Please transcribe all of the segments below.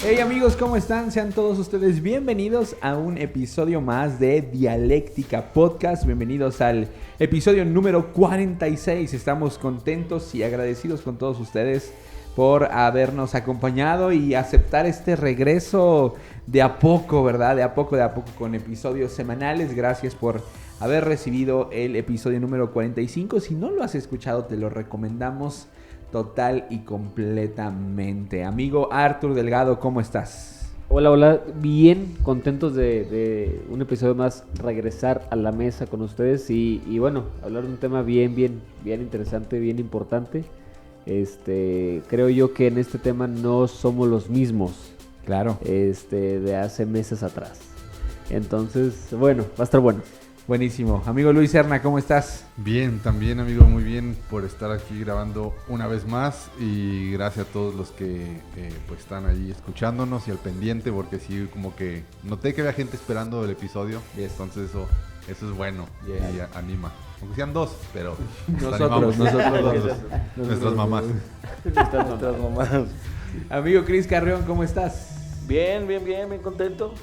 Hey amigos, ¿cómo están? Sean todos ustedes bienvenidos a un episodio más de Dialéctica Podcast. Bienvenidos al episodio número 46. Estamos contentos y agradecidos con todos ustedes por habernos acompañado y aceptar este regreso de a poco, ¿verdad? De a poco con episodios semanales. Gracias por haber recibido el episodio número 45. Si no lo has escuchado, te lo recomendamos total y completamente. Amigo Artur Delgado, ¿cómo estás? Hola, bien contentos de un episodio más, regresar a la mesa con ustedes y bueno, hablar de un tema bien interesante, bien importante. Creo yo que en este tema no somos los mismos. Claro. De hace meses atrás. Entonces, bueno, va a estar bueno. Buenísimo. Amigo Luis Serna, ¿cómo estás? Bien, también amigo, muy bien por estar aquí grabando una vez más y gracias a todos los que pues están ahí escuchándonos y al pendiente, porque sí, como que noté que había gente esperando el episodio, entonces eso es bueno y anima. Aunque sean dos, pero nosotros dos. Nuestras mamás. Nuestras mamás. Amigo Cris Carrión, ¿cómo estás? Bien contento.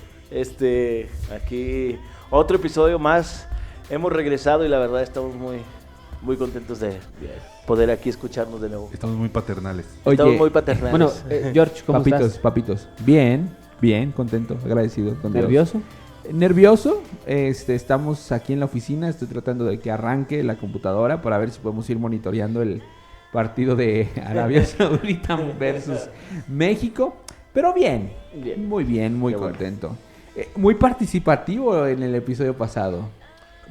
Aquí otro episodio más. Hemos regresado y la verdad estamos muy contentos de poder aquí escucharnos de nuevo. Estamos muy paternales. Oye, estamos muy paternales. Bueno, George, ¿cómo estás? Papitos. Bien, contento, agradecido con Dios. ¿Nervioso? Nervioso, estamos aquí en la oficina, estoy tratando de que arranque la computadora para ver si podemos ir monitoreando el partido de Arabia Saudita versus México, pero bien, muy bien, muy contento. Muy participativo en el epicio pasado,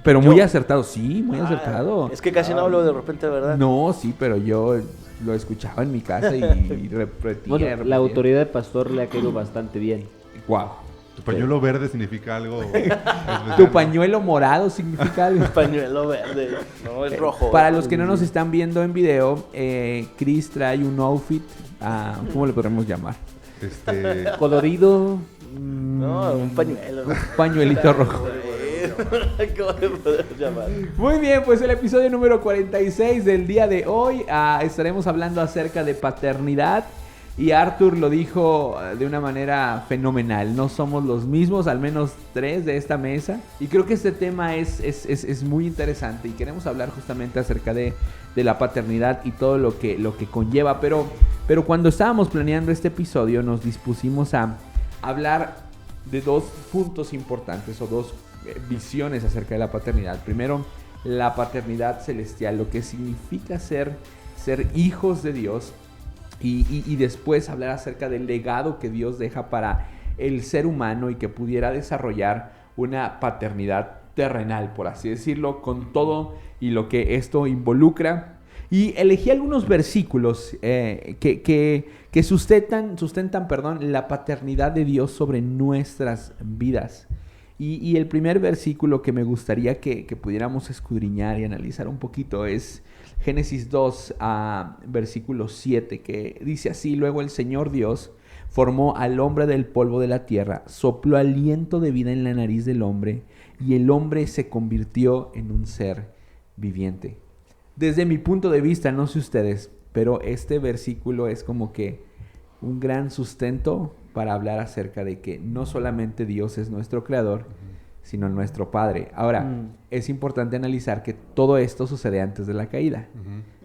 pero muy acertado, sí, muy acertado. Es que casi no hablo de repente, ¿verdad? No, sí, pero yo lo escuchaba en mi casa y repetía. Bueno, la autoridad de pastor le ha caído bastante bien. Wow. ¿Tu pañuelo verde significa algo? ¿Tu pañuelo morado significa algo? Pañuelo verde, no, es rojo. Para los que no nos están viendo en video, Chris trae un outfit, ¿cómo le podremos llamar? Colorido. No, un pañuelo. Un pañuelito rojo. ¿Cómo le podemos llamar? Muy bien, pues el episodio número 46 del día de hoy estaremos hablando acerca de paternidad. Y Artur lo dijo de una manera fenomenal. No somos los mismos, al menos 3 de esta mesa. Y creo que este tema es muy interesante. Y queremos hablar justamente acerca de la paternidad y todo lo que conlleva. Pero cuando estábamos planeando este episodio, nos dispusimos a hablar de 2 puntos importantes o 2 visiones acerca de la paternidad. Primero, la paternidad celestial, lo que significa ser hijos de Dios. Y después hablar acerca del legado que Dios deja para el ser humano y que pudiera desarrollar una paternidad terrenal, por así decirlo, con todo y lo que esto involucra. Y elegí algunos versículos que sustentan la paternidad de Dios sobre nuestras vidas. Y el primer versículo que me gustaría que pudiéramos escudriñar y analizar un poquito es Génesis 2, versículo 7, que dice así: luego el Señor Dios formó al hombre del polvo de la tierra, sopló aliento de vida en la nariz del hombre, y el hombre se convirtió en un ser viviente. Desde mi punto de vista, no sé ustedes, pero este versículo es como que un gran sustento para hablar acerca de que no solamente Dios es nuestro creador, sino nuestro Padre. Ahora, es importante analizar que todo esto sucede antes de la caída.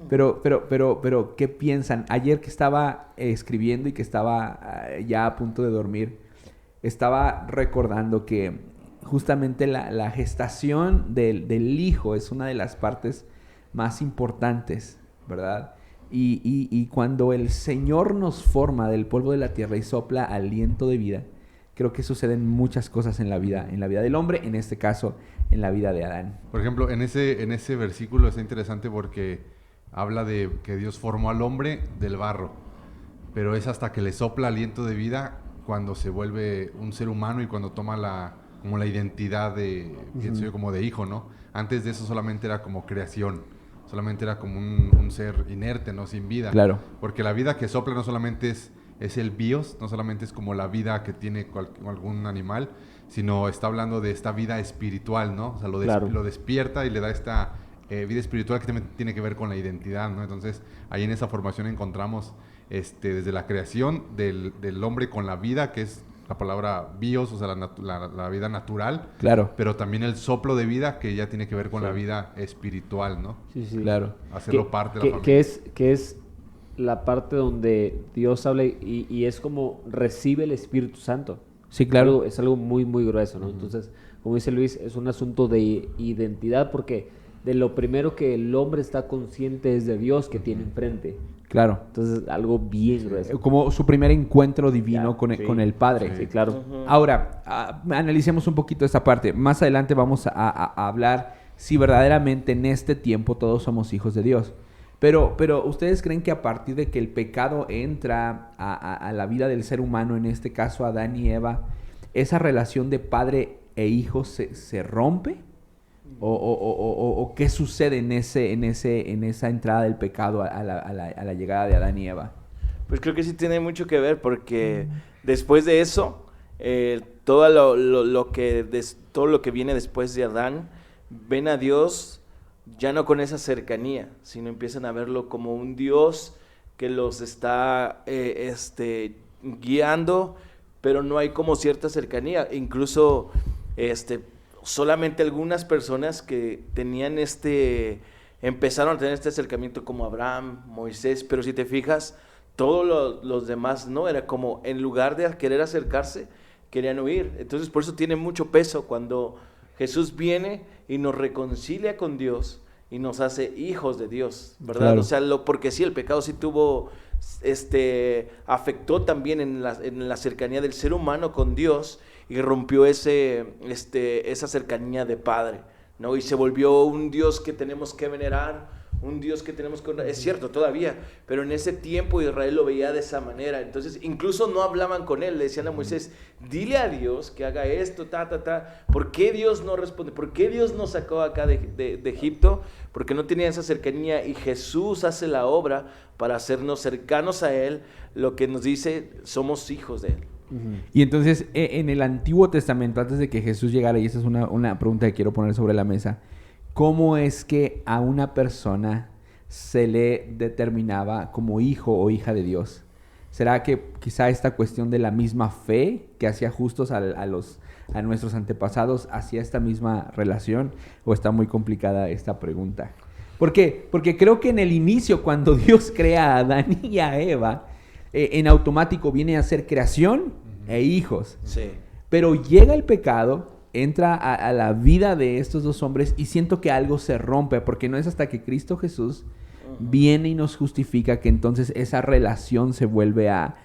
Pero, ¿qué piensan? Ayer que estaba escribiendo y que estaba ya a punto de dormir, estaba recordando que justamente la gestación del hijo es una de las partes más importantes, ¿verdad? Y cuando el Señor nos forma del polvo de la tierra y sopla aliento de vida, creo que suceden muchas cosas en la vida del hombre, en este caso, en la vida de Adán. Por ejemplo, en ese versículo está interesante porque habla de que Dios formó al hombre del barro, pero es hasta que le sopla aliento de vida cuando se vuelve un ser humano y cuando toma como la identidad de, pienso yo, como de hijo, ¿no? Antes de eso solamente era como creación, solamente era como un ser inerte, ¿no? Sin vida. Claro. Porque la vida que sopla no solamente es el bios, no solamente es como la vida que tiene algún animal, sino está hablando de esta vida espiritual, ¿no? O sea, lo despierta y le da esta vida espiritual que también tiene que ver con la identidad, ¿no? Entonces, ahí en esa formación encontramos desde la creación del hombre con la vida, que es la palabra bios, o sea, la vida natural. Claro. Pero también el soplo de vida, que ya tiene que ver con la vida espiritual, ¿no? Sí, sí. Claro. Hacerlo parte de la familia. Que es la parte donde Dios habla y es como recibe el Espíritu Santo. Sí, claro. Es algo muy, muy grueso, ¿no? Uh-huh. Entonces, como dice Luis, es un asunto de identidad, porque de lo primero que el hombre está consciente es de Dios que tiene enfrente. Claro. Entonces, algo bien grueso. Como su primer encuentro divino Ya, con sí. con el Padre. Sí, claro. Ujú. Ahora, analicemos un poquito esta parte. Más adelante vamos a hablar si verdaderamente en este tiempo todos somos hijos de Dios. Pero ¿ustedes creen que a partir de que el pecado entra a la vida del ser humano, en este caso Adán y Eva, esa relación de padre e hijo se rompe? ¿O qué sucede en esa entrada del pecado a la llegada de Adán y Eva? Pues creo que sí tiene mucho que ver, porque después de eso, todo lo que viene después de Adán, ven a Dios ya no con esa cercanía, sino empiezan a verlo como un Dios que los está guiando, pero no hay como cierta cercanía. Incluso solamente algunas personas que tenían empezaron a tener este acercamiento, como Abraham, Moisés, pero si te fijas, todos los demás no, era como en lugar de querer acercarse, querían huir. Entonces por eso tiene mucho peso cuando Jesús viene y nos reconcilia con Dios y nos hace hijos de Dios, ¿verdad? Claro. O sea, porque sí, el pecado sí afectó también en la cercanía del ser humano con Dios, y rompió esa cercanía de padre, ¿no? Y se volvió un Dios que tenemos que venerar, un Dios que tenemos que honrar. Es cierto, todavía, pero en ese tiempo Israel lo veía de esa manera. Entonces, incluso no hablaban con él, le decían a Moisés, dile a Dios que haga esto, ¿Por qué Dios no responde? ¿Por qué Dios nos sacó acá de Egipto? Porque no tenía esa cercanía, y Jesús hace la obra para hacernos cercanos a él. Lo que nos dice, somos hijos de él. Y entonces, en el Antiguo Testamento, antes de que Jesús llegara, y esa es una pregunta que quiero poner sobre la mesa, ¿cómo es que a una persona se le determinaba como hijo o hija de Dios? ¿Será que quizá esta cuestión de la misma fe que hacía justos a nuestros antepasados hacía esta misma relación? ¿O está muy complicada esta pregunta? ¿Por qué? Porque creo que en el inicio, cuando Dios crea a Adán y a Eva, en automático viene a ser creación e hijos. Sí. Pero llega el pecado, entra a la vida de estos dos hombres, y siento que algo se rompe, porque no es hasta que Cristo Jesús viene y nos justifica que entonces esa relación se vuelve a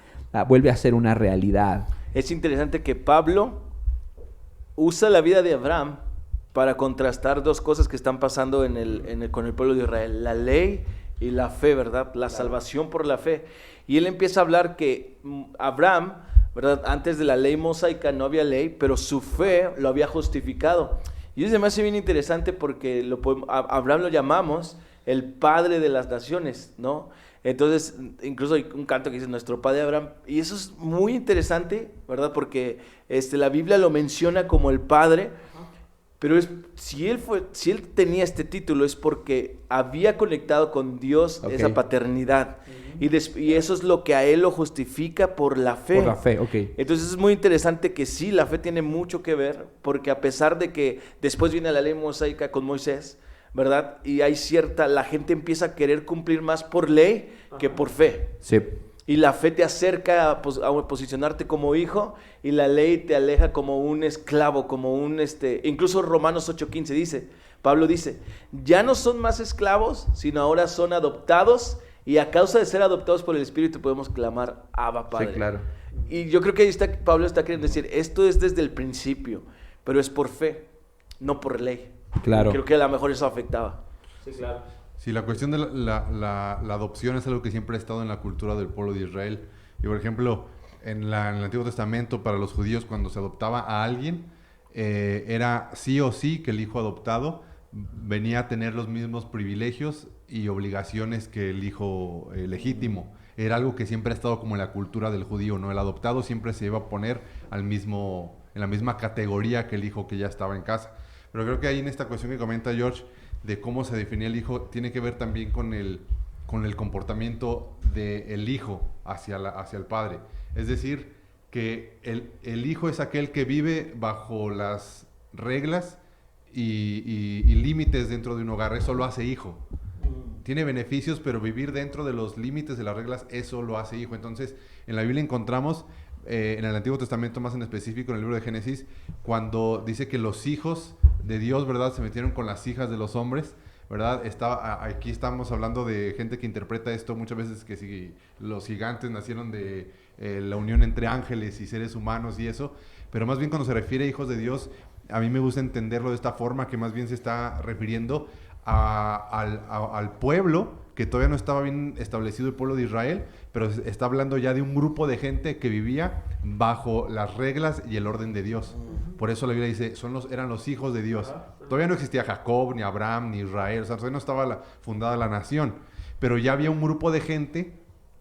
ser una realidad. Es interesante que Pablo usa la vida de Abraham para contrastar dos cosas que están pasando con el pueblo de Israel: la ley y la fe, ¿verdad? La salvación por la fe. Y él empieza a hablar que Abraham, ¿verdad? Antes de la ley mosaica no había ley, pero su fe lo había justificado. Y eso me hace bien interesante, porque Abraham lo llamamos el padre de las naciones, ¿no? Entonces, incluso hay un canto que dice nuestro padre Abraham, y eso es muy interesante, ¿verdad? Porque la Biblia lo menciona como el padre, pero si él tenía este título es porque había conectado con Dios, Okay. esa paternidad. Y eso es lo que a él lo justifica por la fe. Por la fe, ok. Entonces es muy interesante que sí, la fe tiene mucho que ver, porque a pesar de que después viene la ley mosaica con Moisés, ¿verdad? Y la gente empieza a querer cumplir más por ley que por fe. Sí. Y la fe te acerca a posicionarte como hijo, y la ley te aleja como un esclavo, como incluso Romanos 8:15 Pablo dice, ya no son más esclavos, sino ahora son adoptados, y a causa de ser adoptados por el Espíritu podemos clamar, Abba, Padre. Sí, claro. Y yo creo que Pablo está queriendo decir, esto es desde el principio, pero es por fe, no por ley. Claro. Creo que a lo mejor eso afectaba. Sí, claro. Sí, la cuestión de la adopción es algo que siempre ha estado en la cultura del pueblo de Israel. Y por ejemplo, en el Antiguo Testamento, para los judíos, cuando se adoptaba a alguien, era sí o sí que el hijo adoptado venía a tener los mismos privilegios y obligaciones que el hijo legítimo. Era algo que siempre ha estado como en la cultura del judío, ¿no? El adoptado siempre se iba a poner en la misma categoría que el hijo que ya estaba en casa. Pero creo que ahí, en esta cuestión que comenta George, de cómo se definía el hijo, tiene que ver también con con el comportamiento del hijo hacia el padre. Es decir, que el hijo es aquel que vive bajo las reglas y límites dentro de un hogar. Eso lo hace hijo. Tiene beneficios, pero vivir dentro de los límites de las reglas, eso lo hace hijo. Entonces, en la Biblia encontramos, en el Antiguo Testamento más en específico, en el libro de Génesis, cuando dice que los hijos de Dios, ¿verdad?, se metieron con las hijas de los hombres, ¿verdad? Aquí estamos hablando de gente que interpreta esto muchas veces, que si los gigantes nacieron de la unión entre ángeles y seres humanos y eso, pero más bien cuando se refiere a hijos de Dios, a mí me gusta entenderlo de esta forma, que más bien se está refiriendo al pueblo, que todavía no estaba bien establecido el pueblo de Israel, pero está hablando ya de un grupo de gente que vivía bajo las reglas y el orden de Dios. Por eso la Biblia dice, eran los hijos de Dios. Todavía no existía Jacob, ni Abraham, ni Israel, o sea, todavía no estaba fundada la nación, pero ya había un grupo de gente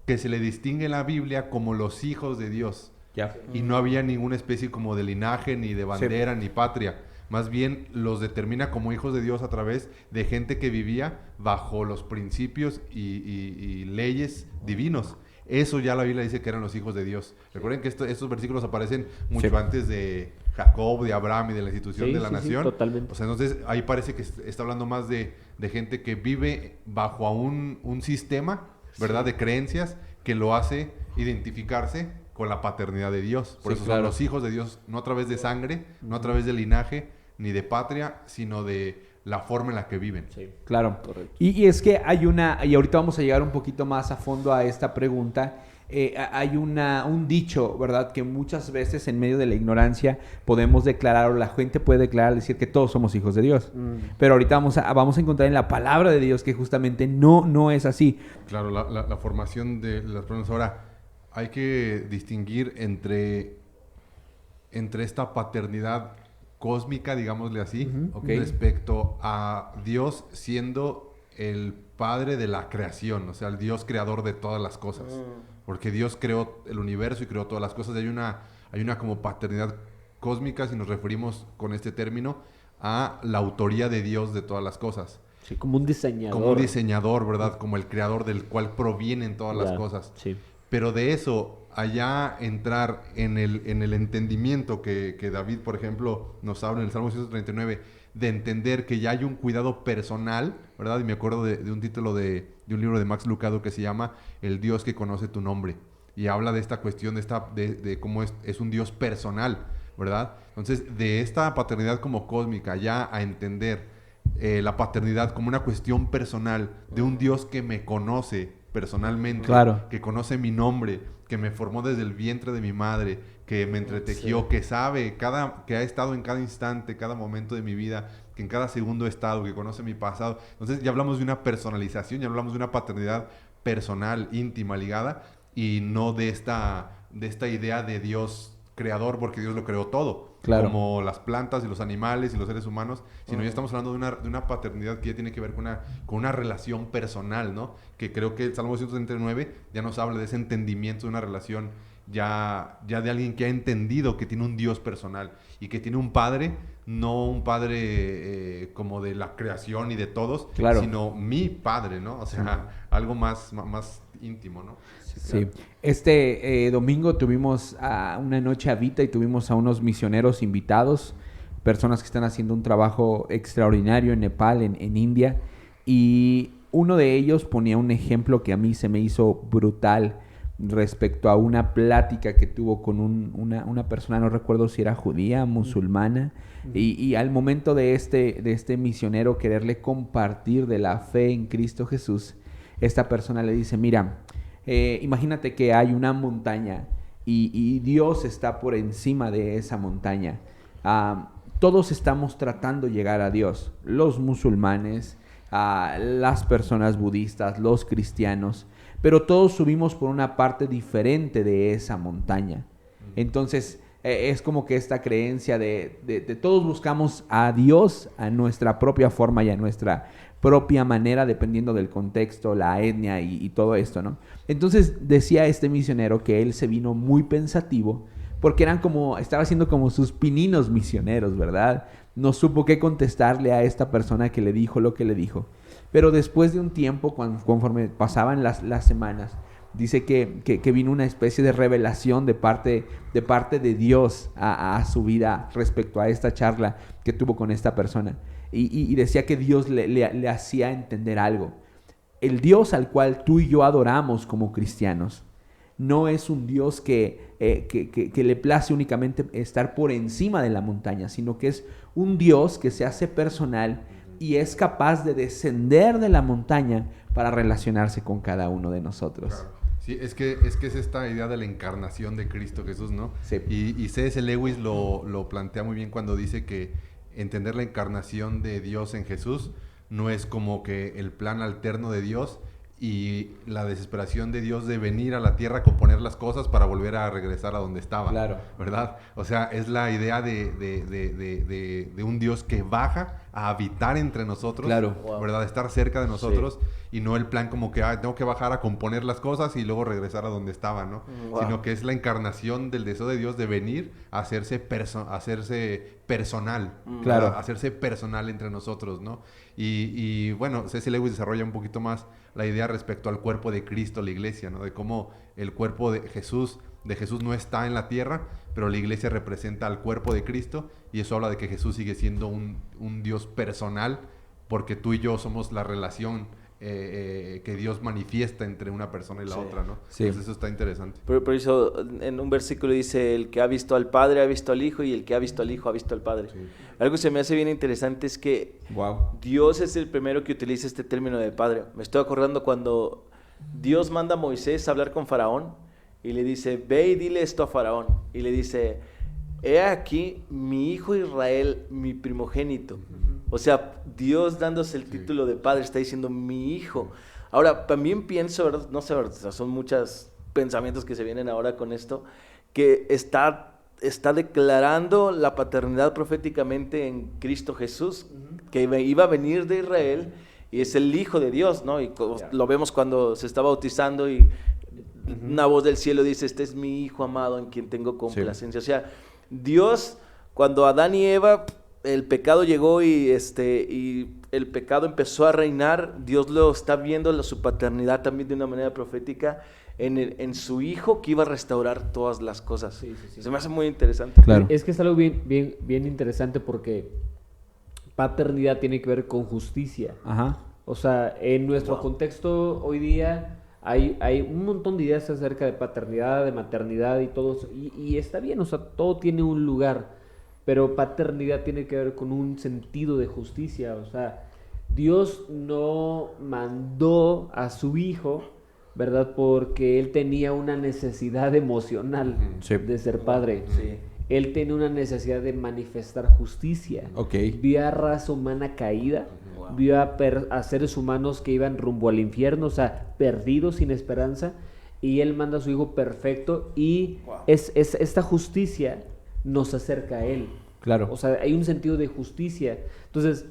que se le distingue en la Biblia como los hijos de Dios. Ya. Y no había ninguna especie como de linaje, ni de bandera, ni patria. Más bien los determina como hijos de Dios a través de gente que vivía bajo los principios y leyes divinos. Eso ya la Biblia dice que eran los hijos de Dios. Recuerden que estos versículos aparecen mucho antes de Jacob, de Abraham y de la institución de la nación. Sí, totalmente. O sea, entonces ahí parece que está hablando más de gente que vive bajo un sistema, ¿verdad?, de creencias que lo hace identificarse con la paternidad de Dios. Por eso son los hijos de Dios, no a través de sangre, no a través de linaje, ni de patria, sino de la forma en la que viven. Sí. Claro. Correcto. Y es que hay y ahorita vamos a llegar un poquito más a fondo a esta pregunta. Hay un dicho, ¿verdad?, que muchas veces en medio de la ignorancia podemos declarar, o la gente puede declarar, decir que todos somos hijos de Dios. Pero ahorita vamos a encontrar en la palabra de Dios que justamente no es así. Claro, la formación de las personas. Ahora, hay que distinguir entre esta paternidad cósmica, digámosle así, respecto a Dios siendo el padre de la creación, o sea, el Dios creador de todas las cosas. Porque Dios creó el universo y creó todas las cosas. Hay una como paternidad cósmica, si nos referimos con este término, a la autoría de Dios de todas las cosas. Sí, como un diseñador. Como un diseñador, ¿verdad? Como el creador del cual provienen todas las cosas. Sí. Pero de eso, allá entrar en el entendimiento que David, por ejemplo, nos habla en el Salmo 139, de entender que ya hay un cuidado personal, ¿verdad? Y me acuerdo de un título de un libro de Max Lucado que se llama El Dios que conoce tu nombre. Y habla de esta cuestión de cómo es un Dios personal, ¿verdad? Entonces, de esta paternidad como cósmica, ya a entender la paternidad como una cuestión personal de un Dios que me conoce personalmente, que conoce mi nombre, que me formó desde el vientre de mi madre, que me entretejió, que sabe que ha estado en cada instante, cada momento de mi vida, que en cada segundo he estado, que conoce mi pasado. Entonces ya hablamos de una personalización, ya hablamos de una paternidad personal, íntima, ligada, y no de esta idea de Dios creador, porque Dios lo creó todo. Claro. Como las plantas y los animales y los seres humanos, sino ya estamos hablando de una paternidad que ya tiene que ver con una relación personal, ¿no? Que creo que el Salmo 139 ya nos habla de ese entendimiento de una relación ya de alguien que ha entendido que tiene un Dios personal y que tiene un Padre, no un Padre como de la creación y de todos, sino mi Padre, ¿no? O sea, algo más íntimo, ¿no? Sí. Este domingo tuvimos una noche a Vita y tuvimos a unos misioneros invitados, personas que están haciendo un trabajo extraordinario en Nepal, en India, y uno de ellos ponía un ejemplo que a mí se me hizo brutal respecto a una plática que tuvo con una persona, no recuerdo si era judía, musulmana, y al momento de este misionero quererle compartir de la fe en Cristo Jesús, esta persona le dice, mira, imagínate que hay una montaña y Dios está por encima de esa montaña. Todos estamos tratando de llegar a Dios, los musulmanes, las personas budistas, los cristianos, pero todos subimos por una parte diferente de esa montaña. Entonces es como que esta creencia de todos buscamos a Dios a nuestra propia forma y a nuestra propia manera, dependiendo del contexto, la etnia y todo esto, ¿no? Entonces decía este misionero que él se vino muy pensativo porque estaba haciendo como sus pininos misioneros, ¿verdad? No supo qué contestarle a esta persona que le dijo lo que le dijo. Pero después de un tiempo, conforme pasaban las semanas, dice que vino una especie de revelación de parte de Dios a su vida respecto a esta charla que tuvo con esta persona. Y decía que Dios le hacía entender algo. El Dios al cual tú y yo adoramos como cristianos no es un Dios que le place únicamente estar por encima de la montaña, sino que es un Dios que se hace personal y es capaz de descender de la montaña para relacionarse con cada uno de nosotros. Claro. Sí, es que es esta idea de la encarnación de Cristo Jesús, ¿no? Sí. Y C.S. Lewis lo plantea muy bien cuando dice que entender la encarnación de Dios en Jesús no es como que el plan alterno de Dios y la desesperación de Dios de venir a la tierra a componer las cosas para volver a regresar a donde estaba. Claro. ¿Verdad? O sea, es la idea de un Dios que baja a habitar entre nosotros, claro. ¿verdad? Estar cerca de nosotros, sí. Y no el plan como que tengo que bajar a componer las cosas y luego regresar a donde estaba, ¿no? Wow. Sino que es la encarnación del deseo de Dios de venir a hacerse personal, claro. Hacerse personal entre nosotros, ¿no? Y bueno, C.S. Lewis desarrolla un poquito más la idea respecto al cuerpo de Cristo, la iglesia, ¿no? De cómo el cuerpo de Jesús no está en la tierra, pero la iglesia representa al cuerpo de Cristo, y eso habla de que Jesús sigue siendo un Dios personal, porque tú y yo somos la relación que Dios manifiesta entre una persona y la otra, ¿no? Sí. Entonces eso está interesante. Por eso en un versículo dice, el que ha visto al Padre ha visto al Hijo, y el que ha visto al Hijo ha visto al Padre. Sí. Algo que se me hace bien interesante es que Wow. Dios es el primero que utiliza este término de Padre. Me estoy acordando cuando Dios manda a Moisés a hablar con Faraón y le dice, ve y dile esto a Faraón. Y le dice, he aquí mi hijo Israel, mi primogénito. O sea, Dios dándose el título de Padre está diciendo mi hijo. Ahora, también pienso, ¿verdad? No sé, ¿verdad? Son muchos pensamientos que se vienen ahora con esto, que está declarando la paternidad proféticamente en Cristo Jesús, que iba a venir de Israel y es el Hijo de Dios, ¿no? Y lo vemos cuando se está bautizando y una voz del cielo dice, este es mi Hijo amado en quien tengo complacencia. Sí. O sea, Dios, cuando Adán y Eva, el pecado llegó y el pecado empezó a reinar, Dios lo está viendo su paternidad también de una manera profética en su Hijo que iba a restaurar todas las cosas. Sí. Se me hace muy interesante. Claro. Es que es algo bien interesante porque paternidad tiene que ver con justicia. Ajá. O sea, en nuestro contexto hoy día hay un montón de ideas acerca de paternidad, de maternidad y todo eso. Y está bien, o sea, todo tiene un lugar. Pero paternidad tiene que ver con un sentido de justicia. O sea, Dios no mandó a su Hijo, ¿verdad? Porque Él tenía una necesidad emocional de ser padre. Sí. Él tenía una necesidad de manifestar justicia. Okay. Vio a raza humana caída, vio a seres humanos que iban rumbo al infierno, o sea, perdidos, sin esperanza, y Él manda a su Hijo perfecto y es esta justicia nos acerca a Él. Claro. O sea, hay un sentido de justicia. Entonces,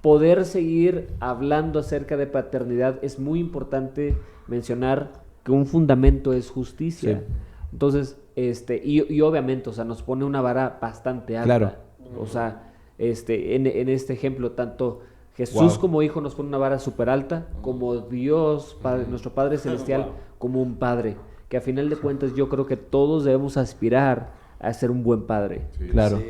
poder seguir hablando acerca de paternidad es muy importante mencionar que un fundamento es justicia. Sí. Entonces, y obviamente, o sea, nos pone una vara bastante alta. Claro. O sea, en este ejemplo, tanto Jesús como Hijo nos pone una vara súper alta, como Dios, Padre, nuestro Padre Celestial, como un Padre. Que a final de cuentas yo creo que todos debemos aspirar a ser un buen padre. Sí. Claro. Sí.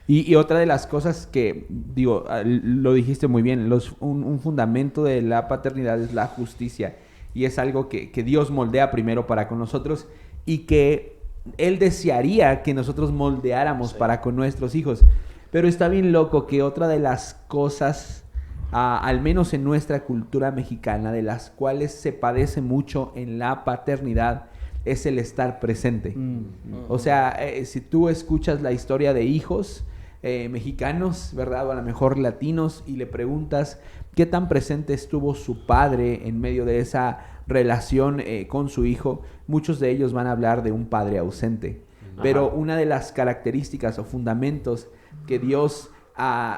Y otra de las cosas que, digo, lo dijiste muy bien, un fundamento de la paternidad es la justicia. Y es algo que Dios moldea primero para con nosotros y que Él desearía que nosotros moldeáramos para con nuestros hijos. Pero está bien loco que otra de las cosas, al menos en nuestra cultura mexicana, de las cuales se padece mucho en la paternidad, es el estar presente. O sea, si tú escuchas la historia de hijos mexicanos, ¿verdad? O a lo mejor latinos, y le preguntas qué tan presente estuvo su padre en medio de esa relación con su hijo, muchos de ellos van a hablar de un padre ausente. Pero una de las características o fundamentos que Dios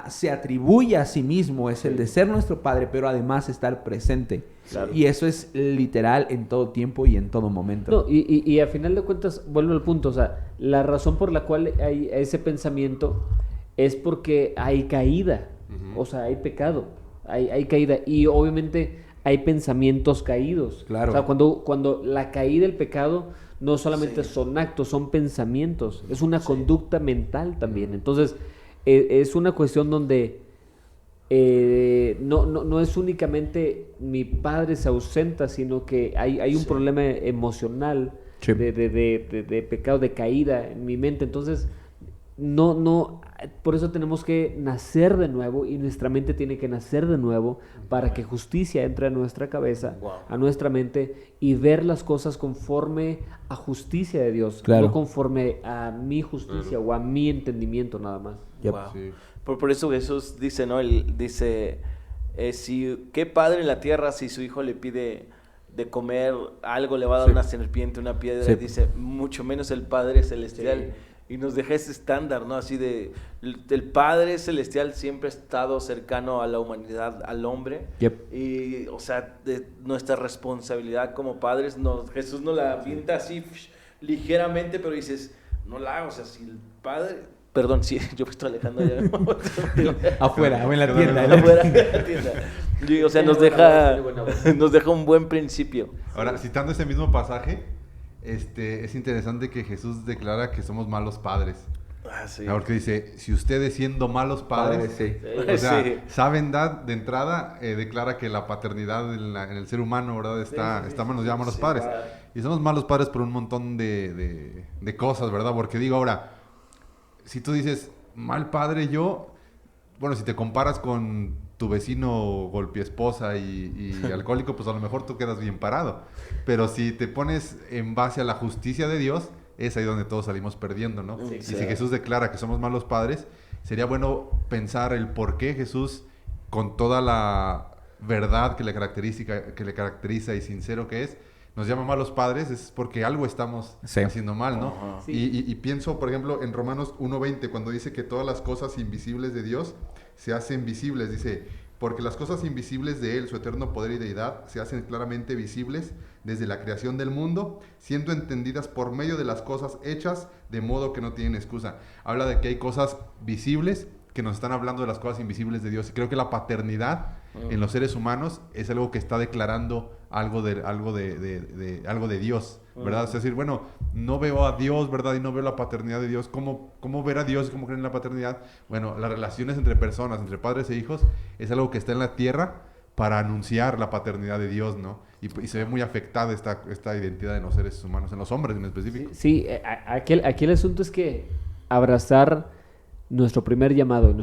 se atribuye a sí mismo es el de ser nuestro Padre, pero además estar presente. Claro. Y eso es literal en todo tiempo y en todo momento. No, y a final de cuentas, vuelvo al punto, o sea, la razón por la cual hay ese pensamiento es porque hay caída, o sea, hay pecado, hay caída, y obviamente hay pensamientos caídos. Claro. O sea, cuando la caída del pecado no solamente son actos, son pensamientos, es una conducta mental también. Entonces, es una cuestión donde no es únicamente mi padre se ausenta, sino que hay un problema emocional de pecado, de caída en mi mente. Entonces, por eso tenemos que nacer de nuevo, y nuestra mente tiene que nacer de nuevo para que justicia entre a nuestra cabeza, a nuestra mente, y ver las cosas conforme a justicia de Dios, Claro. no conforme a mi justicia o a mi entendimiento nada más. Yep. Wow. Sí. Por eso Jesús dice, ¿no? Él dice, ¿qué padre en la tierra si su hijo le pide de comer algo, le va a dar una serpiente, una piedra? Sí. Dice, mucho menos el Padre Celestial. Sí. Y nos deja ese estándar, ¿no? Así de, el Padre Celestial siempre ha estado cercano a la humanidad, al hombre. Yep. Y, o sea, de nuestra responsabilidad como padres, Jesús nos la pinta así ligeramente, pero dices, no la hago, o sea, si el Padre... Perdón, sí, yo me estoy alejando ya. Afuera, o en la tienda. Afuera de la tienda. Y, o sea, nos deja un buen principio. Ahora, citando ese mismo pasaje, es interesante que Jesús declara que somos malos padres. Ah, sí. Porque dice, si ustedes siendo malos padres, Sí. o sea, Sí. saben de entrada, declara que la paternidad en el ser humano, ¿verdad? Está en manos ya malos padres. claro. Y somos malos padres por un montón de cosas, ¿verdad? Porque digo, ahora, si tú dices, mal padre bueno, si te comparas con tu vecino golpeesposa y alcohólico, pues a lo mejor tú quedas bien parado. Pero si te pones en base a la justicia de Dios, es ahí donde todos salimos perdiendo, ¿no? Sí, y claro. si Jesús declara que somos malos padres, sería bueno pensar el por qué Jesús, con toda la verdad que le caracteriza y sincero que es, nos llama malos padres, es porque algo estamos haciendo mal, ¿no? Ajá. Sí. Y pienso, por ejemplo, en Romanos 1:20, cuando dice que todas las cosas invisibles de Dios se hacen visibles, dice, porque las cosas invisibles de Él, su eterno poder y deidad, se hacen claramente visibles desde la creación del mundo, siendo entendidas por medio de las cosas hechas, de modo que no tienen excusa. Habla de que hay cosas visibles que nos están hablando de las cosas invisibles de Dios. Y creo que la paternidad en los seres humanos es algo que está declarando algo de Dios, ¿verdad? Es decir, bueno, no veo a Dios, ¿verdad? Y no veo la paternidad de Dios. ¿Cómo ver a Dios y cómo creer en la paternidad? Bueno, las relaciones entre personas, entre padres e hijos, es algo que está en la tierra para anunciar la paternidad de Dios, ¿no? Y se ve muy afectada esta identidad en los seres humanos, en los hombres en específico. Sí, aquí el asunto es que abrazar nuestro primer llamado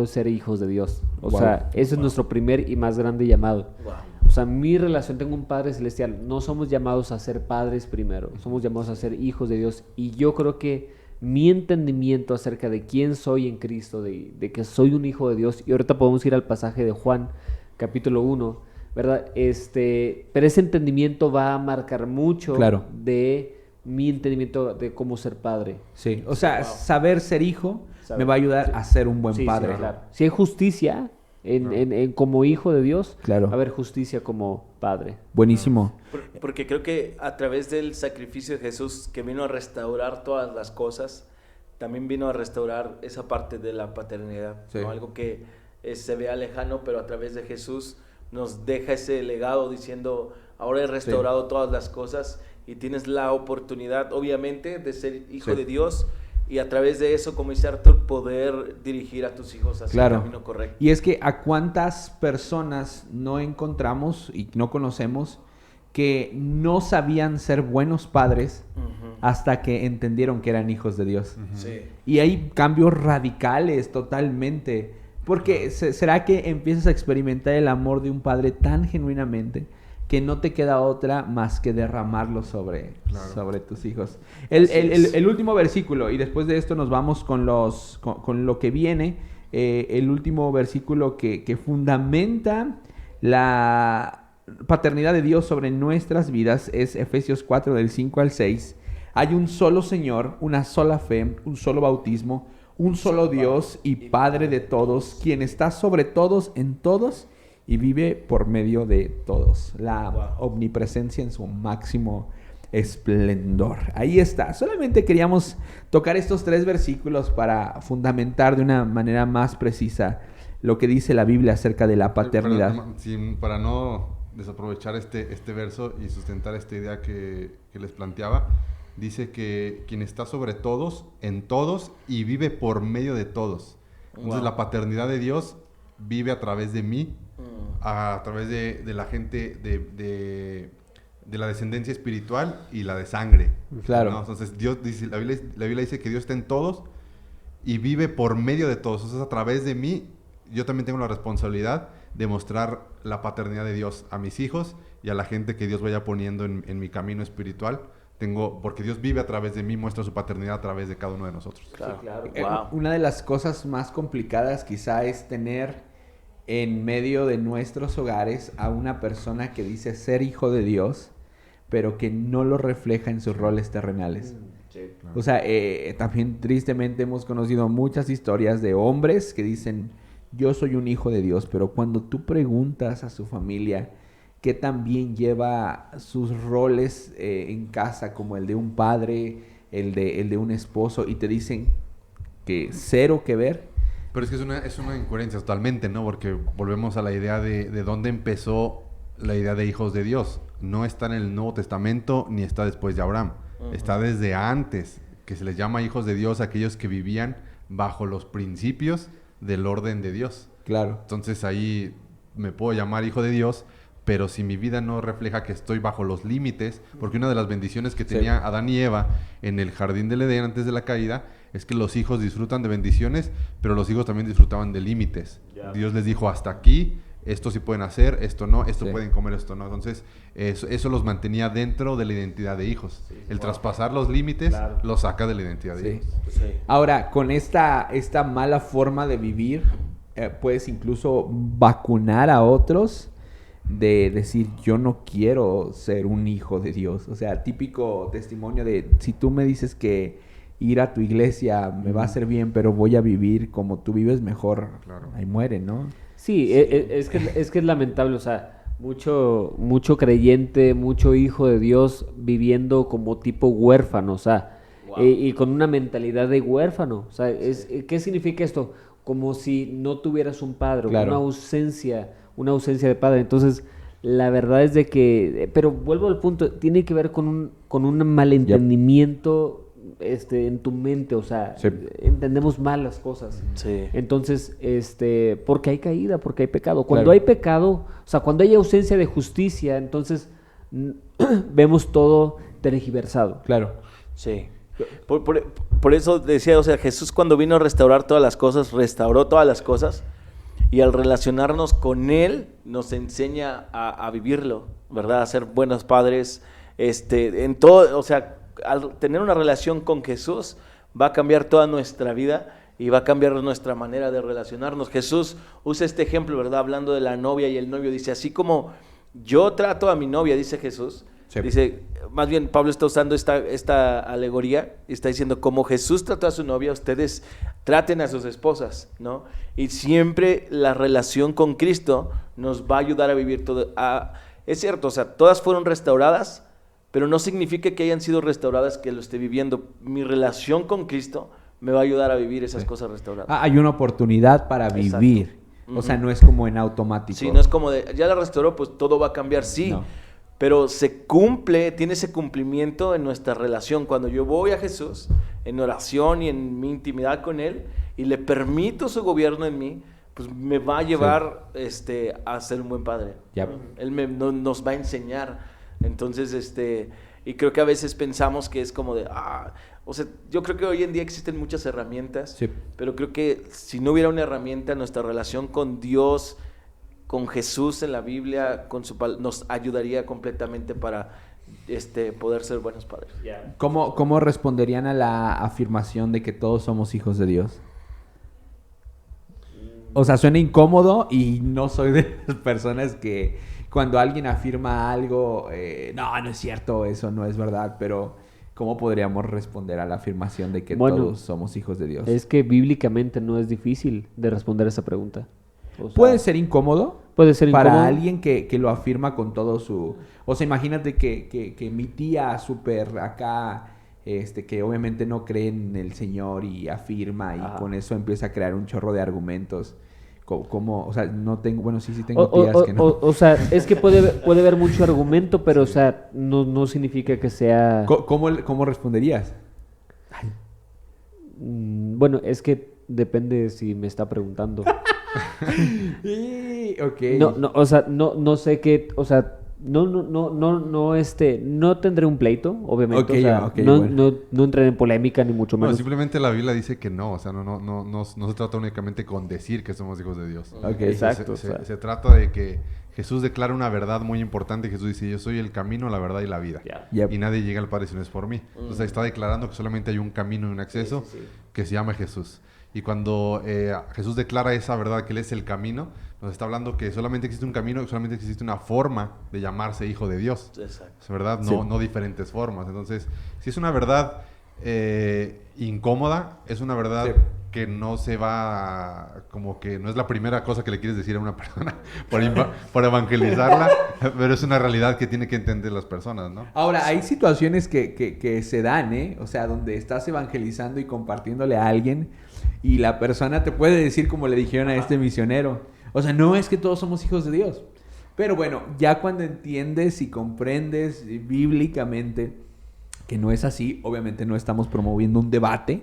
es ser hijos de Dios. O sea, ese es nuestro primer y más grande llamado. Wow. O sea, mi relación, tengo un Padre Celestial. No somos llamados a ser padres primero, somos llamados a ser hijos de Dios. Y yo creo que mi entendimiento acerca de quién soy en Cristo, de que soy un hijo de Dios, y ahorita podemos ir al pasaje de Juan, capítulo 1, ¿verdad? Pero ese entendimiento va a marcar mucho de mi entendimiento de cómo ser padre. Sí, o sea, saber ser hijo me va a ayudar a ser un buen padre. Sí, claro. Si hay justicia en como hijo de Dios, Claro. va a haber justicia como padre. Buenísimo. Porque creo que a través del sacrificio de Jesús, que vino a restaurar todas las cosas, también vino a restaurar esa parte de la paternidad, Sí. ¿no? Algo que se vea lejano, pero a través de Jesús nos deja ese legado diciendo, ahora he restaurado todas las cosas y tienes la oportunidad, obviamente, de ser hijo de Dios, y a través de eso, como dice Arthur, poder dirigir a tus hijos hacia el camino correcto. Y es que a cuántas personas no encontramos y no conocemos que no sabían ser buenos padres hasta que entendieron que eran hijos de Dios. Sí. Y hay cambios radicales totalmente. Porque será que empiezas a experimentar el amor de un padre tan genuinamente que no te queda otra más que derramarlo sobre tus hijos. El último versículo, y después de esto nos vamos con lo que viene. El último versículo que fundamenta la paternidad de Dios sobre nuestras vidas es Efesios 4, del 5 al 6. Hay un solo Señor, una sola fe, un solo bautismo, un solo Dios y Padre de todos, quien está sobre todos, en todos y vive por medio de todos. La omnipresencia en su máximo esplendor. Ahí está. Solamente queríamos tocar estos 3 versículos para fundamentar de una manera más precisa lo que dice la Biblia acerca de la paternidad. Para no desaprovechar este verso y sustentar esta idea que les planteaba, dice que quien está sobre todos, en todos y vive por medio de todos. Entonces la paternidad de Dios vive a través de mí, a través de la gente de la descendencia espiritual y la de sangre. Claro. ¿No? Entonces Dios dice, la Biblia dice que Dios está en todos y vive por medio de todos. Entonces a través de mí, yo también tengo la responsabilidad de mostrar la paternidad de Dios a mis hijos y a la gente que Dios vaya poniendo en mi camino espiritual. Porque Dios vive a través de mí, muestra su paternidad a través de cada uno de nosotros. Claro. Sí, claro. Wow. Una de las cosas más complicadas quizá es tener en medio de nuestros hogares a una persona que dice ser hijo de Dios, pero que no lo refleja en sus roles terrenales. Sí. O sea, también tristemente hemos conocido muchas historias de hombres que dicen, yo soy un hijo de Dios, pero cuando tú preguntas a su familia qué también lleva sus roles en casa, como el de un padre, el de un esposo, y te dicen que cero que ver. Pero es que es una incoherencia totalmente, ¿no? Porque volvemos a la idea de dónde empezó la idea de hijos de Dios. No está en el Nuevo Testamento ni está después de Abraham. Está desde antes, que se les llama hijos de Dios a aquellos que vivían bajo los principios del orden de Dios. Claro. Entonces ahí me puedo llamar hijo de Dios, pero si mi vida no refleja que estoy bajo los límites, porque una de las bendiciones que tenía Adán y Eva en el jardín del Edén antes de la caída es que los hijos disfrutan de bendiciones, pero los hijos también disfrutaban de límites. Dios les dijo, hasta aquí, esto sí pueden hacer, esto no, esto pueden comer, esto no. Entonces, eso los mantenía dentro de la identidad de hijos. El traspasar los límites los saca de la identidad de hijos. Sí. Ahora, con esta mala forma de vivir, puedes incluso vacunar a otros de decir, yo no quiero ser un hijo de Dios. O sea, típico testimonio de, si tú me dices que ir a tu iglesia me va a hacer bien, pero voy a vivir como tú vives mejor, ahí muere, ¿no? Sí, es que es lamentable, o sea, mucho creyente, mucho hijo de Dios viviendo como tipo huérfano, o sea, y con una mentalidad de huérfano. O sea, ¿qué significa esto? Como si no tuvieras un padre, una ausencia de padre. Entonces, la verdad es de que, pero vuelvo al punto, tiene que ver con un malentendimiento en tu mente, o sea, entendemos mal las cosas. Sí. Entonces, porque hay caída, porque hay pecado. Cuando hay pecado, o sea, cuando hay ausencia de justicia, entonces vemos todo tergiversado. Claro. Sí. Por eso decía, o sea, Jesús cuando vino a restaurar todas las cosas, restauró todas las cosas, y al relacionarnos con Él, nos enseña a vivirlo, ¿verdad? A ser buenos padres, en todo, o sea, al tener una relación con Jesús, va a cambiar toda nuestra vida y va a cambiar nuestra manera de relacionarnos. Jesús usa este ejemplo, ¿verdad? Hablando de la novia y el novio, dice, así como yo trato a mi novia, dice Jesús, dice, más bien Pablo está usando esta alegoría, está diciendo, como Jesús trató a su novia, ustedes traten a sus esposas, ¿no? Y siempre la relación con Cristo nos va a ayudar a vivir todo. Es cierto, o sea, todas fueron restauradas, pero no significa que hayan sido restauradas que lo esté viviendo. Mi relación con Cristo me va a ayudar a vivir esas cosas restauradas. Hay una oportunidad para vivir. Exacto. O sea, no es como en automático. Sí, no es como de, ya la restauró, pues todo va a cambiar, sí. No. Pero tiene ese cumplimiento en nuestra relación. Cuando yo voy a Jesús en oración y en mi intimidad con Él y le permito su gobierno en mí, pues me va a llevar a ser un buen padre. Él nos va a enseñar. Entonces, y creo que a veces pensamos que es como de, o sea, yo creo que hoy en día existen muchas herramientas, pero creo que si no hubiera una herramienta, nuestra relación con Dios, con Jesús en la Biblia, nos ayudaría completamente para poder ser buenos padres. ¿Cómo responderían a la afirmación de que todos somos hijos de Dios? O sea, suena incómodo y no soy de las personas que cuando alguien afirma algo, no es cierto, eso no es verdad, pero ¿cómo podríamos responder a la afirmación de que Bueno, todos somos hijos de Dios? Es que bíblicamente no es difícil de responder esa pregunta. O sea, Puede ser incómodo puede ser para incómodo. alguien que lo afirma con todo su... O sea, imagínate que mi tía súper acá, que obviamente no cree en el Señor y afirma y Ajá. con eso empieza a crear un chorro de argumentos. O sea, no tengo... Bueno, sí tengo O tías que no... o sea, es que puede haber mucho argumento, pero o sea, no significa que sea... ¿Cómo responderías? Bueno, es que depende si me está preguntando. Ok. No, o sea, no sé qué, o sea, no tendré un pleito, obviamente, Ok, o sea, ok, no, bueno. no entraré en polémica ni mucho No, menos. simplemente la Biblia dice que no, o sea, no se trata únicamente con decir que somos hijos de Dios. Ok. Exacto, Se, o sea. se trata de que Jesús declara una verdad muy importante. Jesús dice, yo soy el camino, la verdad y la vida. Ya. Yep. Y nadie llega al Padre si no es por mí. Entonces está declarando que solamente hay un camino y un acceso que se llama Jesús. Y cuando Jesús declara esa verdad, que Él es el camino, nos está hablando que solamente existe un camino, que solamente existe una forma de llamarse hijo de Dios. Exacto. Es verdad, Sí. no diferentes formas. Entonces, si es una verdad incómoda, es una verdad Sí. que no se va, como que no es la primera cosa que le quieres decir a una persona por evangelizarla, pero es una realidad que tiene que entender las personas, ¿no? Ahora, hay situaciones que se dan, ¿eh? O sea, donde estás evangelizando y compartiéndole a alguien y la persona te puede decir como le dijeron a este misionero. O sea, no es que todos somos hijos de Dios. Pero bueno, ya cuando entiendes y comprendes bíblicamente que no es así, obviamente no estamos promoviendo un debate,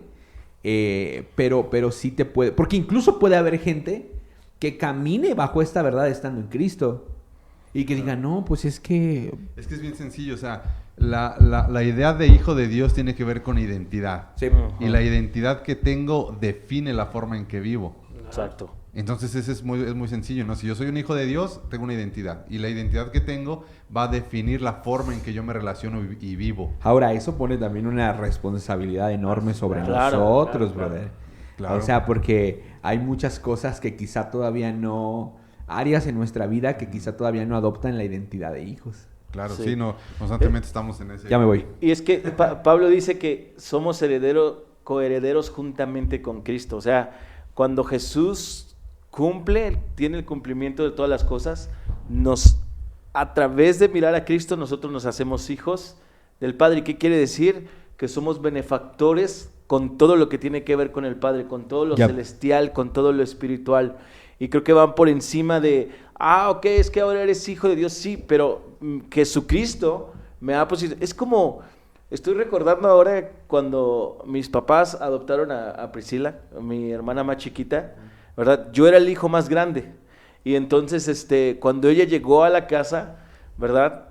pero sí te puede... Porque incluso puede haber gente que camine bajo esta verdad estando en Cristo y que diga, no, pues es que... Es que es bien sencillo, o sea, la idea de hijo de Dios tiene que ver con identidad. Sí. Y la identidad que tengo define la forma en que vivo. Exacto. Entonces ese es muy sencillo, ¿no? Si yo soy un hijo de Dios, tengo una identidad. Y la identidad que tengo va a definir la forma en que yo me relaciono y vivo. Ahora, eso pone también una responsabilidad enorme sobre Claro, nosotros, claro, brother. claro. O sea, porque hay muchas cosas que quizá todavía no... áreas en nuestra vida que quizá todavía no adoptan la identidad de hijos. Claro, Sí. sí, no, constantemente estamos en ese... Ya me voy. Y es que Pablo dice que somos coherederos juntamente con Cristo. O sea, cuando Jesús cumple, tiene el cumplimiento de todas las cosas, a través de mirar a Cristo, nosotros nos hacemos hijos del Padre. ¿Y qué quiere decir? Que somos benefactores con todo lo que tiene que ver con el Padre, con todo lo Yep. celestial, con todo lo espiritual. Y creo que van por encima de, ok, es que ahora eres hijo de Dios, sí, pero Jesucristo me ha posicionado. Es como, estoy recordando ahora cuando mis papás adoptaron a Priscila, mi hermana más chiquita, ¿verdad? Yo era el hijo más grande. Y entonces, cuando ella llegó a la casa, ¿verdad?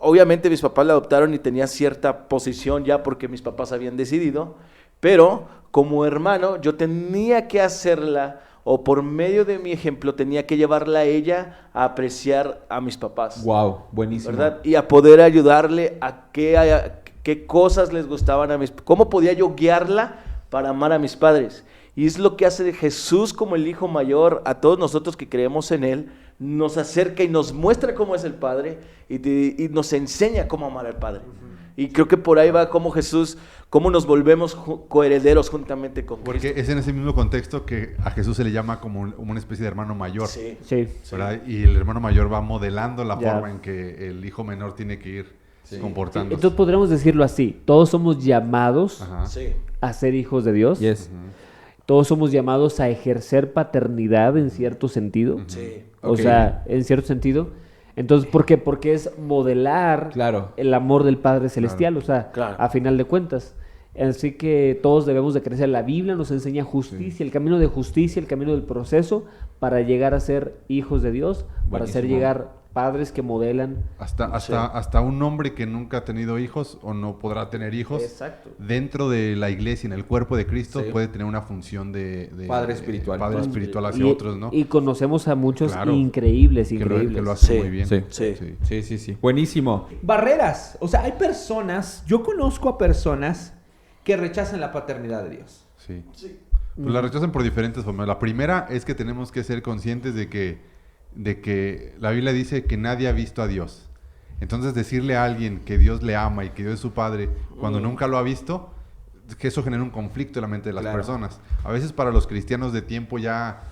Obviamente mis papás la adoptaron y tenía cierta posición ya porque mis papás habían decidido, pero como hermano yo tenía que hacerla, o por medio de mi ejemplo tenía que llevarla a ella a apreciar a mis papás. Wow, buenísimo. ¿Verdad? Y a poder ayudarle a qué cosas les gustaban a cómo podía yo guiarla para amar a mis padres. Y es lo que hace Jesús como el hijo mayor a todos nosotros que creemos en Él, nos acerca y nos muestra cómo es el Padre y nos enseña cómo amar al Padre. Y creo que por ahí va cómo Jesús, cómo nos volvemos coherederos juntamente con Cristo. Porque es en ese mismo contexto que a Jesús se le llama como una especie de hermano mayor. Sí. Sí. ¿Verdad? Y el hermano mayor va modelando la Ya. forma en que el hijo menor tiene que ir comportándose. Entonces podríamos decirlo así, todos somos llamados Ajá. Sí. a ser hijos de Dios. Yes. Todos somos llamados a ejercer paternidad en cierto sentido. Sí. O Ok. sea, en cierto sentido. Entonces, ¿por qué? Porque es modelar Claro. el amor del Padre Celestial, o sea, Claro. a final de cuentas. Así que todos debemos de crecer. La Biblia nos enseña justicia, el camino de justicia, el camino del proceso para llegar a ser hijos de Dios, para hacer Buenísimo. llegar padres que modelan. Hasta un hombre que nunca ha tenido hijos o no podrá tener hijos, Exacto. dentro de la iglesia, en el cuerpo de Cristo, Sí. puede tener una función de Padre espiritual. padre espiritual hacia otros, ¿no? Y conocemos a muchos Claro. increíbles, que increíbles. lo hace Sí. muy bien. Sí. Sí. Sí. Buenísimo. Barreras. O sea, hay personas, yo conozco a personas que rechazan la paternidad de Dios. Sí. Pues la rechazan por diferentes formas. La primera es que tenemos que ser conscientes de que la Biblia dice que nadie ha visto a Dios. Entonces decirle a alguien que Dios le ama y que Dios es su padre cuando nunca lo ha visto, que eso genera un conflicto en la mente de las personas. A veces para los cristianos de tiempo ya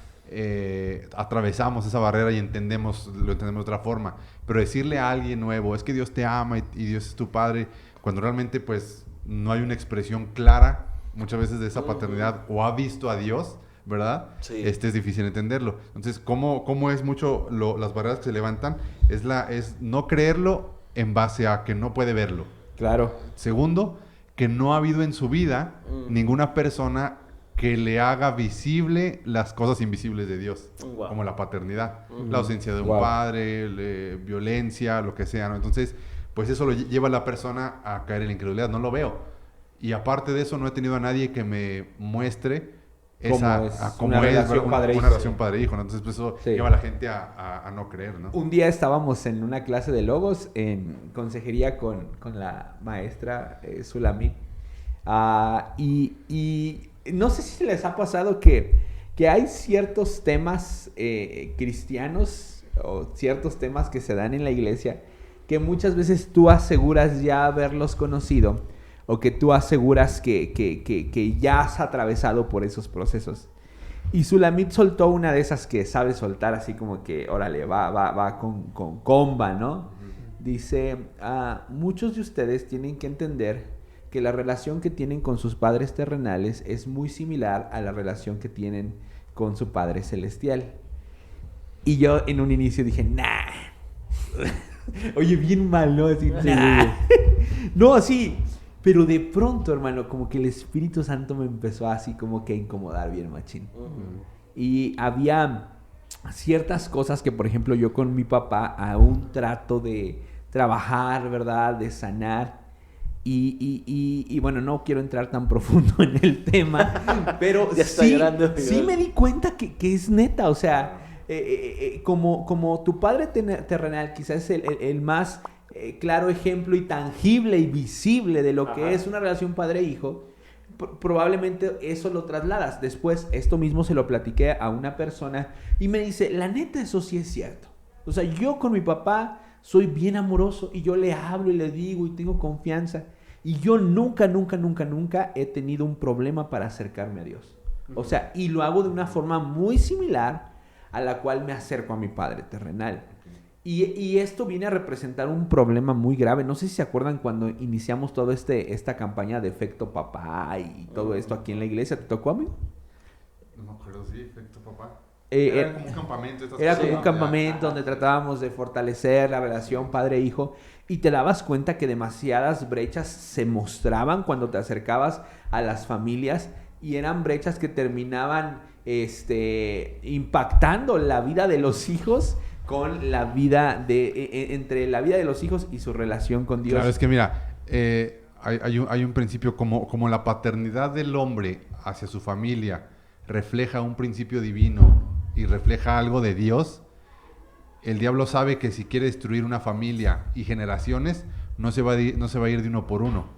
atravesamos esa barrera y lo entendemos de otra forma. Pero decirle a alguien nuevo, es que Dios te ama y Dios es tu padre, cuando realmente pues no hay una expresión clara muchas veces de esa paternidad o ha visto a Dios, ¿verdad? Sí. Es difícil entenderlo. Entonces, ¿cómo es mucho las barreras que se levantan? Es no creerlo en base a que no puede verlo. Claro. Segundo, que no ha habido en su vida ninguna persona que le haga visible las cosas invisibles de Dios, Wow. como la paternidad, la ausencia de un padre, violencia, lo que sea, ¿no? Entonces, pues eso lo lleva a la persona a caer en la incredulidad. No lo veo. Y aparte de eso, no he tenido a nadie que me muestre Una relación padre-hijo, ¿no? Entonces, pues eso Sí. lleva a la gente a no creer, ¿no? Un día estábamos en una clase de logos en consejería con la maestra Sulamit. Y no sé si les ha pasado que hay ciertos temas cristianos o ciertos temas que se dan en la iglesia que muchas veces tú aseguras ya haberlos conocido o que tú aseguras que ya has atravesado por esos procesos. Y Sulamit soltó una de esas que sabe soltar así como que, órale, va con comba, ¿no? Dice, muchos de ustedes tienen que entender que la relación que tienen con sus padres terrenales es muy similar a la relación que tienen con su Padre Celestial. Y yo en un inicio dije, nah. Oye, bien mal, ¿no? Así, nah. No, sí. Pero de pronto, hermano, como que el Espíritu Santo me empezó así como que a incomodar bien machín. Y había ciertas cosas que, por ejemplo, yo con mi papá aún trato de trabajar, ¿verdad? De sanar. Y bueno, no quiero entrar tan profundo en el tema, pero sí me di cuenta que es neta, o sea, como tu padre terrenal quizás es el más claro ejemplo y tangible y visible de lo que es una relación padre-hijo, probablemente eso lo trasladas. Después, esto mismo se lo platiqué a una persona y me dice, la neta, eso sí es cierto. O sea, yo con mi papá soy bien amoroso y yo le hablo y le digo y tengo confianza. Y yo nunca he tenido un problema para acercarme a Dios. O sea, y lo hago de una forma muy similar a la cual me acerco a mi Padre terrenal. Y esto viene a representar un problema muy grave. No sé si se acuerdan cuando iniciamos toda esta campaña de efecto papá y todo esto aquí en la iglesia. ¿Te tocó, amigo? No me acuerdo, sí, efecto papá. Era como un campamento. Era como un campamento donde tratábamos de fortalecer la relación padre-hijo y te dabas cuenta que demasiadas brechas se mostraban cuando te acercabas a las familias y eran brechas que terminaban impactando la vida de los hijos con la vida entre la vida de los hijos y su relación con Dios. Claro, es que mira, hay un principio como la paternidad del hombre hacia su familia refleja un principio divino y refleja algo de Dios. El diablo sabe que si quiere destruir una familia y generaciones, no se va a ir de uno por uno.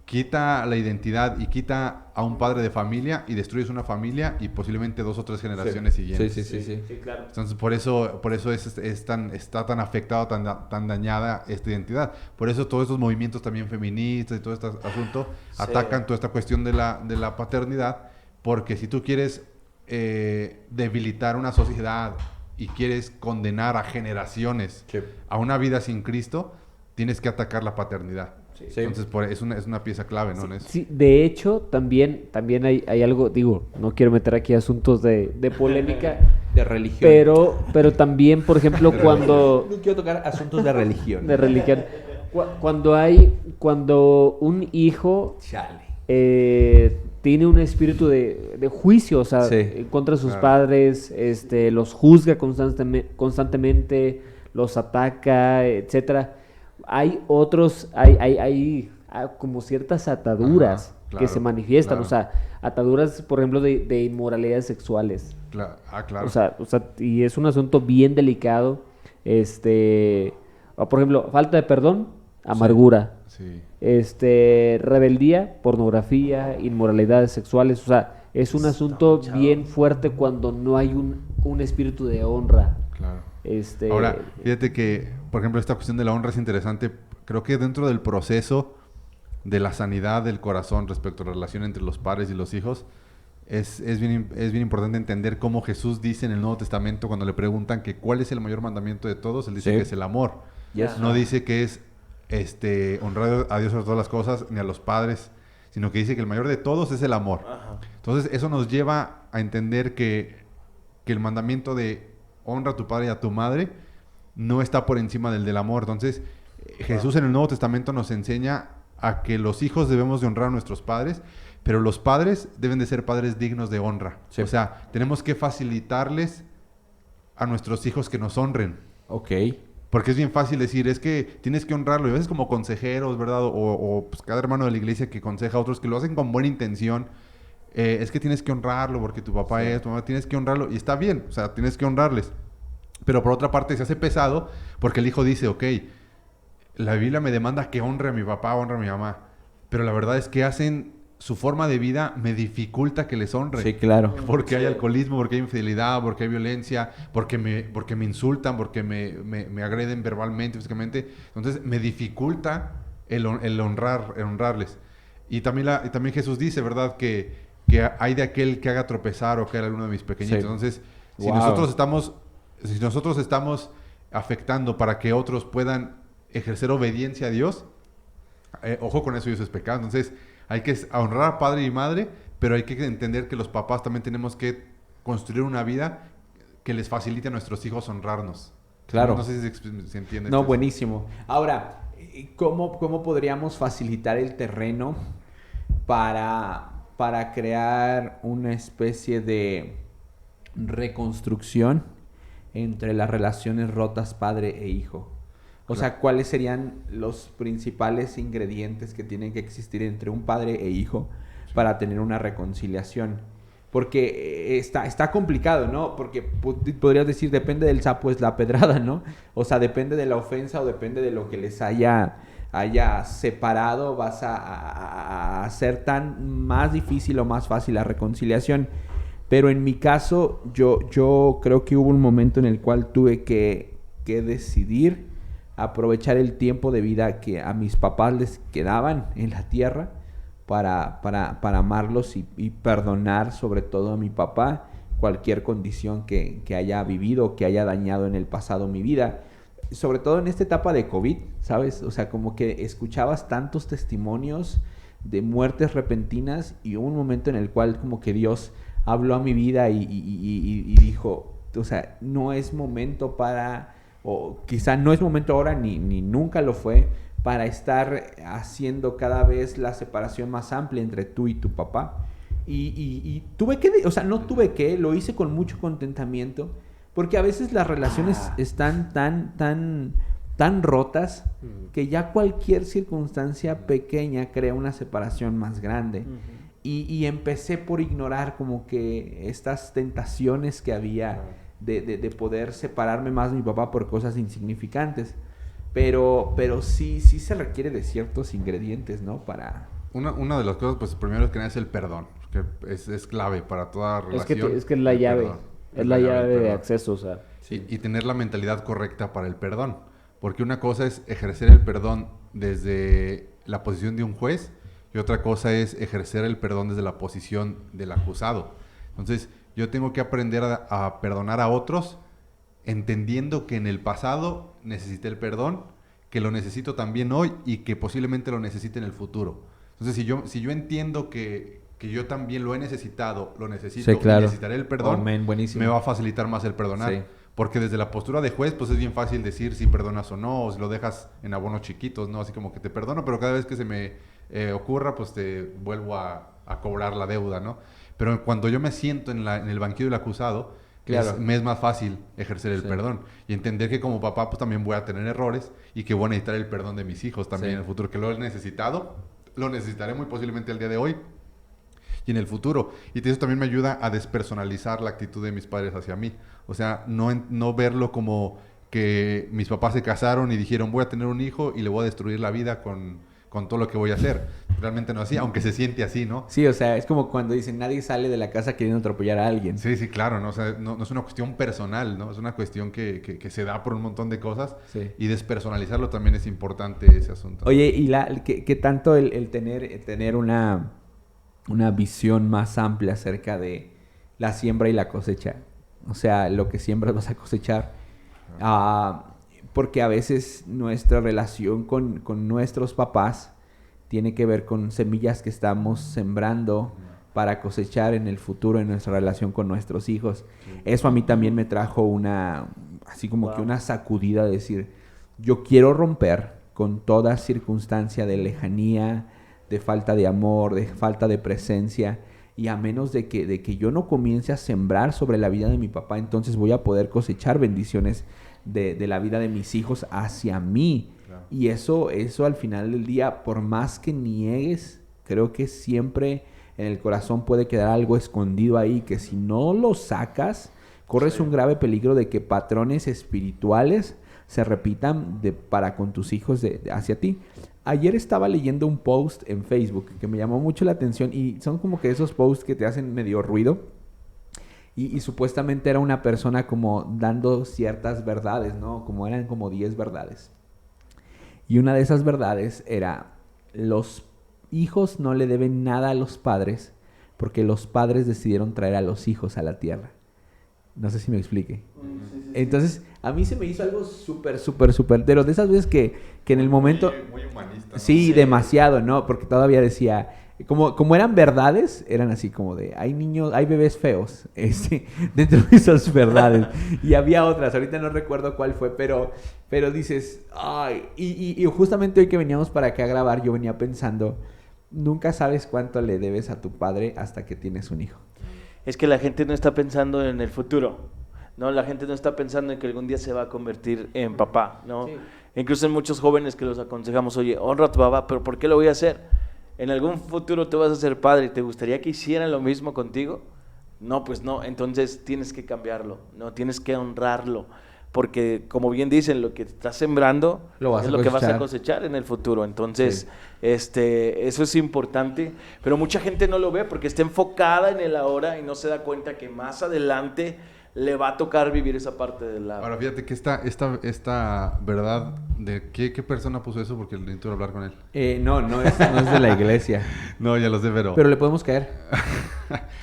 Quita la identidad y quita a un padre de familia y destruyes una familia y posiblemente 2 o 3 generaciones siguientes. Sí, claro. Entonces, por eso está tan afectado, tan dañada esta identidad. Por eso todos estos movimientos también feministas y todo este asunto atacan toda esta cuestión de la paternidad, porque si tú quieres debilitar una sociedad y quieres condenar a generaciones a una vida sin Cristo, tienes que atacar la paternidad. Sí. Entonces, es una pieza clave, ¿no? Sí, de hecho, también hay algo, digo, no quiero meter aquí asuntos de polémica. De religión. Pero también, por ejemplo, cuando... No quiero tocar asuntos de religión. De religión. Cuando un hijo tiene un espíritu de juicio, o sea, contra sus padres, los juzga constantemente, los ataca, etcétera. Hay como ciertas ataduras que se manifiestan, o sea, ataduras, por ejemplo, de inmoralidades sexuales. Claro. O sea, y es un asunto bien delicado. Por ejemplo, falta de perdón, amargura. Sí. Rebeldía, pornografía, inmoralidades sexuales. O sea, es un asunto bien fuerte cuando no hay un espíritu de honra Claro. Ahora, fíjate que, por ejemplo, esta cuestión de la honra es interesante. Creo que dentro del proceso de la sanidad del corazón respecto a la relación entre los padres y los hijos, es bien importante entender cómo Jesús dice en el Nuevo Testamento, cuando le preguntan que cuál es el mayor mandamiento de todos, él dice que es el amor. Yes. No dice que es honrar a Dios sobre todas las cosas, ni a los padres, sino que dice que el mayor de todos es el amor. Ajá. Entonces, eso nos lleva a entender que el mandamiento de honra a tu padre y a tu madre no está por encima del amor. Entonces, Jesús en el Nuevo Testamento nos enseña a que los hijos debemos de honrar a nuestros padres, pero los padres deben de ser padres dignos de honra. Sí. O sea, tenemos que facilitarles a nuestros hijos que nos honren. Ok. Porque es bien fácil decir, es que tienes que honrarlo. Y a veces como consejeros, ¿verdad? O pues cada hermano de la iglesia que aconseja a otros que lo hacen con buena intención. Es que tienes que honrarlo porque tu papá es, tu mamá, tienes que honrarlo. Y está bien, o sea, tienes que honrarles. Pero por otra parte se hace pesado porque el hijo dice, ok, la Biblia me demanda que honre a mi papá, honre a mi mamá. Pero la verdad es que su forma de vida me dificulta que les honre. Sí, claro. Porque hay alcoholismo, porque hay infidelidad, porque hay violencia, porque me insultan, porque me agreden verbalmente, físicamente. Entonces me dificulta el honrarles. Y también Jesús dice, ¿verdad? Que hay de aquel que haga tropezar o caer a alguno de mis pequeñitos. Sí. Entonces, Wow. si nosotros estamos afectando para que otros puedan ejercer obediencia a Dios, ojo con eso, y eso es pecado. Entonces, hay que honrar a padre y madre, pero hay que entender que los papás también tenemos que construir una vida que les facilite a nuestros hijos honrarnos. Claro. No sé si se entiende. No, esto. buenísimo. Ahora, ¿cómo podríamos facilitar el terreno para crear una especie de reconstrucción entre las relaciones rotas padre e hijo? O sea, ¿cuáles serían los principales ingredientes que tienen que existir entre un padre e hijo para tener una reconciliación? Porque está complicado, ¿no? Porque podrías decir, depende del sapo es la pedrada, ¿no? O sea, depende de la ofensa o depende de lo que les haya separado, vas a hacer tan más difícil o más fácil la reconciliación. Pero en mi caso, yo creo que hubo un momento en el cual tuve que decidir aprovechar el tiempo de vida que a mis papás les quedaban en la tierra para amarlos y perdonar sobre todo a mi papá cualquier condición que haya vivido, que haya dañado en el pasado mi vida. Sobre todo en esta etapa de COVID, ¿sabes? O sea, como que escuchabas tantos testimonios de muertes repentinas y hubo un momento en el cual como que Dios habló a mi vida y dijo, o sea, no es momento o quizá no es momento ahora ni nunca lo fue, para estar haciendo cada vez la separación más amplia entre tú y tu papá. Y tuve que, o sea, no tuve que, lo hice con mucho contentamiento, porque a veces las relaciones están tan rotas que ya cualquier circunstancia pequeña crea una separación más grande. Y empecé por ignorar como que estas tentaciones que había de poder separarme más de mi papá por cosas insignificantes. Pero sí se requiere de ciertos ingredientes, ¿no? Para... Una de las cosas, pues primero que nada es el perdón, que es clave para toda relación. Es que es la llave. Perdón. Es la llave de perdón. acceso, o sea. Sí, y tener la mentalidad correcta para el perdón. Porque una cosa es ejercer el perdón desde la posición de un juez y otra cosa es ejercer el perdón desde la posición del acusado. Entonces, yo tengo que aprender a perdonar a otros entendiendo que en el pasado necesité el perdón, que lo necesito también hoy y que posiblemente lo necesite en el futuro. Entonces, si yo entiendo que yo también lo he necesitado, lo necesito, sí, claro. y necesitaré el perdón, buenísimo. me va a facilitar más el perdonar. Sí. Porque desde la postura de juez, pues es bien fácil decir si perdonas o no, o si lo dejas en abonos chiquitos, ¿no? Así como que te perdono, pero cada vez que se me ocurra, pues te vuelvo a cobrar la deuda, ¿no? Pero cuando yo me siento en el banquillo del acusado, claro, me es más fácil ejercer el perdón. Y entender que como papá, pues también voy a tener errores y que voy a necesitar el perdón de mis hijos también en el futuro, que lo he necesitado, lo necesitaré muy posiblemente el día de hoy y en el futuro. Y eso también me ayuda a despersonalizar la actitud de mis padres hacia mí. O sea, no verlo como que mis papás se casaron y dijeron voy a tener un hijo y le voy a destruir la vida con con todo lo que voy a hacer. Realmente no es así, aunque se siente así, ¿no? Sí, o sea, es como cuando dicen nadie sale de la casa queriendo atropellar a alguien. Sí, sí, claro, ¿no? O sea, no es una cuestión personal, ¿no? Es una cuestión que se da por un montón de cosas. Sí. Y despersonalizarlo también es importante, ese asunto. Oye, ¿y qué tanto el tener una visión más amplia acerca de la siembra y la cosecha? O sea, lo que siembras vas a cosechar. Porque a veces nuestra relación con nuestros papás tiene que ver con semillas que estamos sembrando para cosechar en el futuro en nuestra relación con nuestros hijos. Eso a mí también me trajo así como que una sacudida de decir, yo quiero romper con toda circunstancia de lejanía, de falta de amor, de falta de presencia, y a menos de que yo no comience a sembrar sobre la vida de mi papá, entonces voy a poder cosechar bendiciones de la vida de mis hijos hacia mí. Claro. Y eso al final del día, por más que niegues, creo que siempre en el corazón puede quedar algo escondido ahí, que si no lo sacas, corres un grave peligro de que patrones espirituales se repitan para con tus hijos hacia ti. Ayer estaba leyendo un post en Facebook que me llamó mucho la atención, y son como que esos posts que te hacen medio ruido, y supuestamente era una persona como dando ciertas verdades, ¿no? Eran como 10 verdades. Y una de esas verdades era, los hijos no le deben nada a los padres porque los padres decidieron traer a los hijos a la tierra. No sé si me explique. Sí. Entonces, a mí se me hizo algo súper, pero de esas veces que en el momento... Muy humanista, ¿no? Sí, demasiado, ¿no? Porque todavía decía... Como eran verdades, eran así como de... Hay bebés feos dentro de esas verdades. Y había otras, ahorita no recuerdo cuál fue, pero dices... Ay, y justamente hoy que veníamos para acá a grabar, yo venía pensando... Nunca sabes cuánto le debes a tu padre hasta que tienes un hijo. Es que la gente no está pensando en el futuro, ¿no? La gente no está pensando en que algún día se va a convertir en papá, ¿no? Sí. Incluso en muchos jóvenes que los aconsejamos, oye, honra a tu papá, pero ¿por qué lo voy a hacer? ¿En algún futuro te vas a ser padre y te gustaría que hicieran lo mismo contigo? No, pues no, entonces tienes que cambiarlo, ¿no? Tienes que honrarlo, porque como bien dicen, lo que estás sembrando es lo que vas a cosechar en el futuro. Entonces, sí. Eso es importante, pero mucha gente no lo ve porque está enfocada en el ahora y no se da cuenta que más adelante le va a tocar vivir esa parte del lado. Ahora, fíjate que esta verdad, ¿de qué persona puso eso? Porque necesito hablar con él. No es de la iglesia. No, ya lo sé, pero le podemos caer.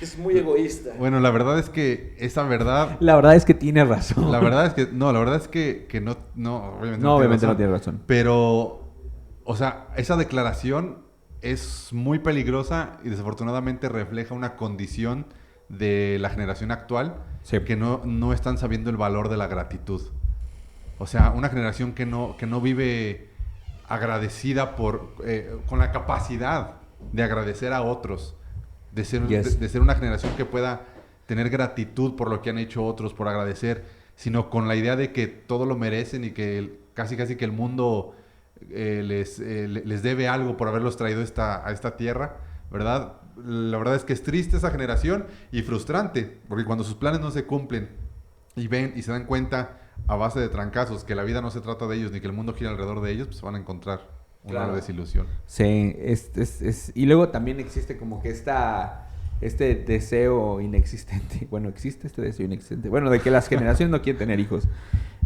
Es muy egoísta. Bueno, la verdad es que esa verdad... La verdad es que tiene razón. La verdad es que no, obviamente no tiene razón. Pero, o sea, esa declaración es muy peligrosa y desafortunadamente refleja una condición de la generación actual, sí, que no están sabiendo el valor de la gratitud. O sea, una generación que no vive agradecida con la capacidad de agradecer a otros, de ser una generación que pueda tener gratitud por lo que han hecho otros, por agradecer, sino con la idea de que todo lo merecen y que casi que el mundo les debe algo por haberlos traído a esta tierra, ¿verdad? La verdad es que es triste esa generación y frustrante, porque cuando sus planes no se cumplen y ven y se dan cuenta a base de trancazos que la vida no se trata de ellos ni que el mundo gira alrededor de ellos, pues van a encontrar una desilusión. Sí, y luego también existe como que este deseo inexistente, bueno, existe este deseo inexistente, bueno, de que las generaciones no quieren tener hijos,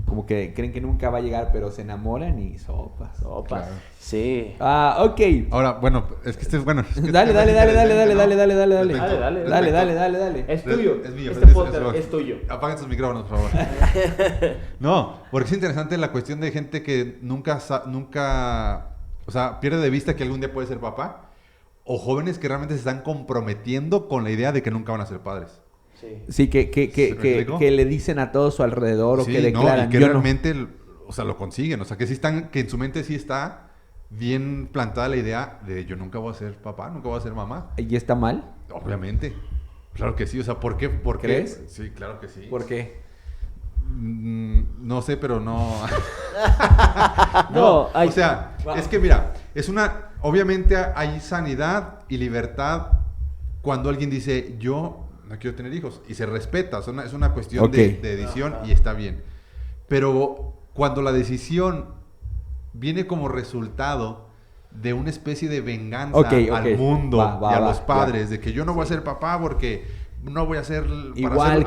como que creen que nunca va a llegar, pero se enamoran y sopas. Claro. Sí. Ok. Ahora, bueno, es que bueno. Es que dale. Es tuyo. Es mío. Este podcast es tuyo. Apaguen sus micrófonos, por favor. No, porque es interesante la cuestión de gente que nunca, o sea, pierde de vista que algún día puede ser papá, o jóvenes que realmente se están comprometiendo con la idea de que nunca van a ser padres. Sí, que le dicen a todo su alrededor, sí, o que declaran. Y que realmente, o sea, lo consiguen. O sea, que en su mente sí está bien plantada la idea de yo nunca voy a ser papá, nunca voy a ser mamá. ¿Y está mal? Obviamente. Claro que sí. O sea, ¿por qué? ¿Crees? Sí, claro que sí. ¿Por qué? No sé, pero no... No, o sea, es que mira, obviamente hay sanidad y libertad cuando alguien dice yo no quiero tener hijos y se respeta, es una cuestión de decisión y está bien. Pero cuando la decisión viene como resultado de una especie de venganza Ok. al mundo y a los padres, ya. de que yo no voy a ser papá porque no voy a ser Igual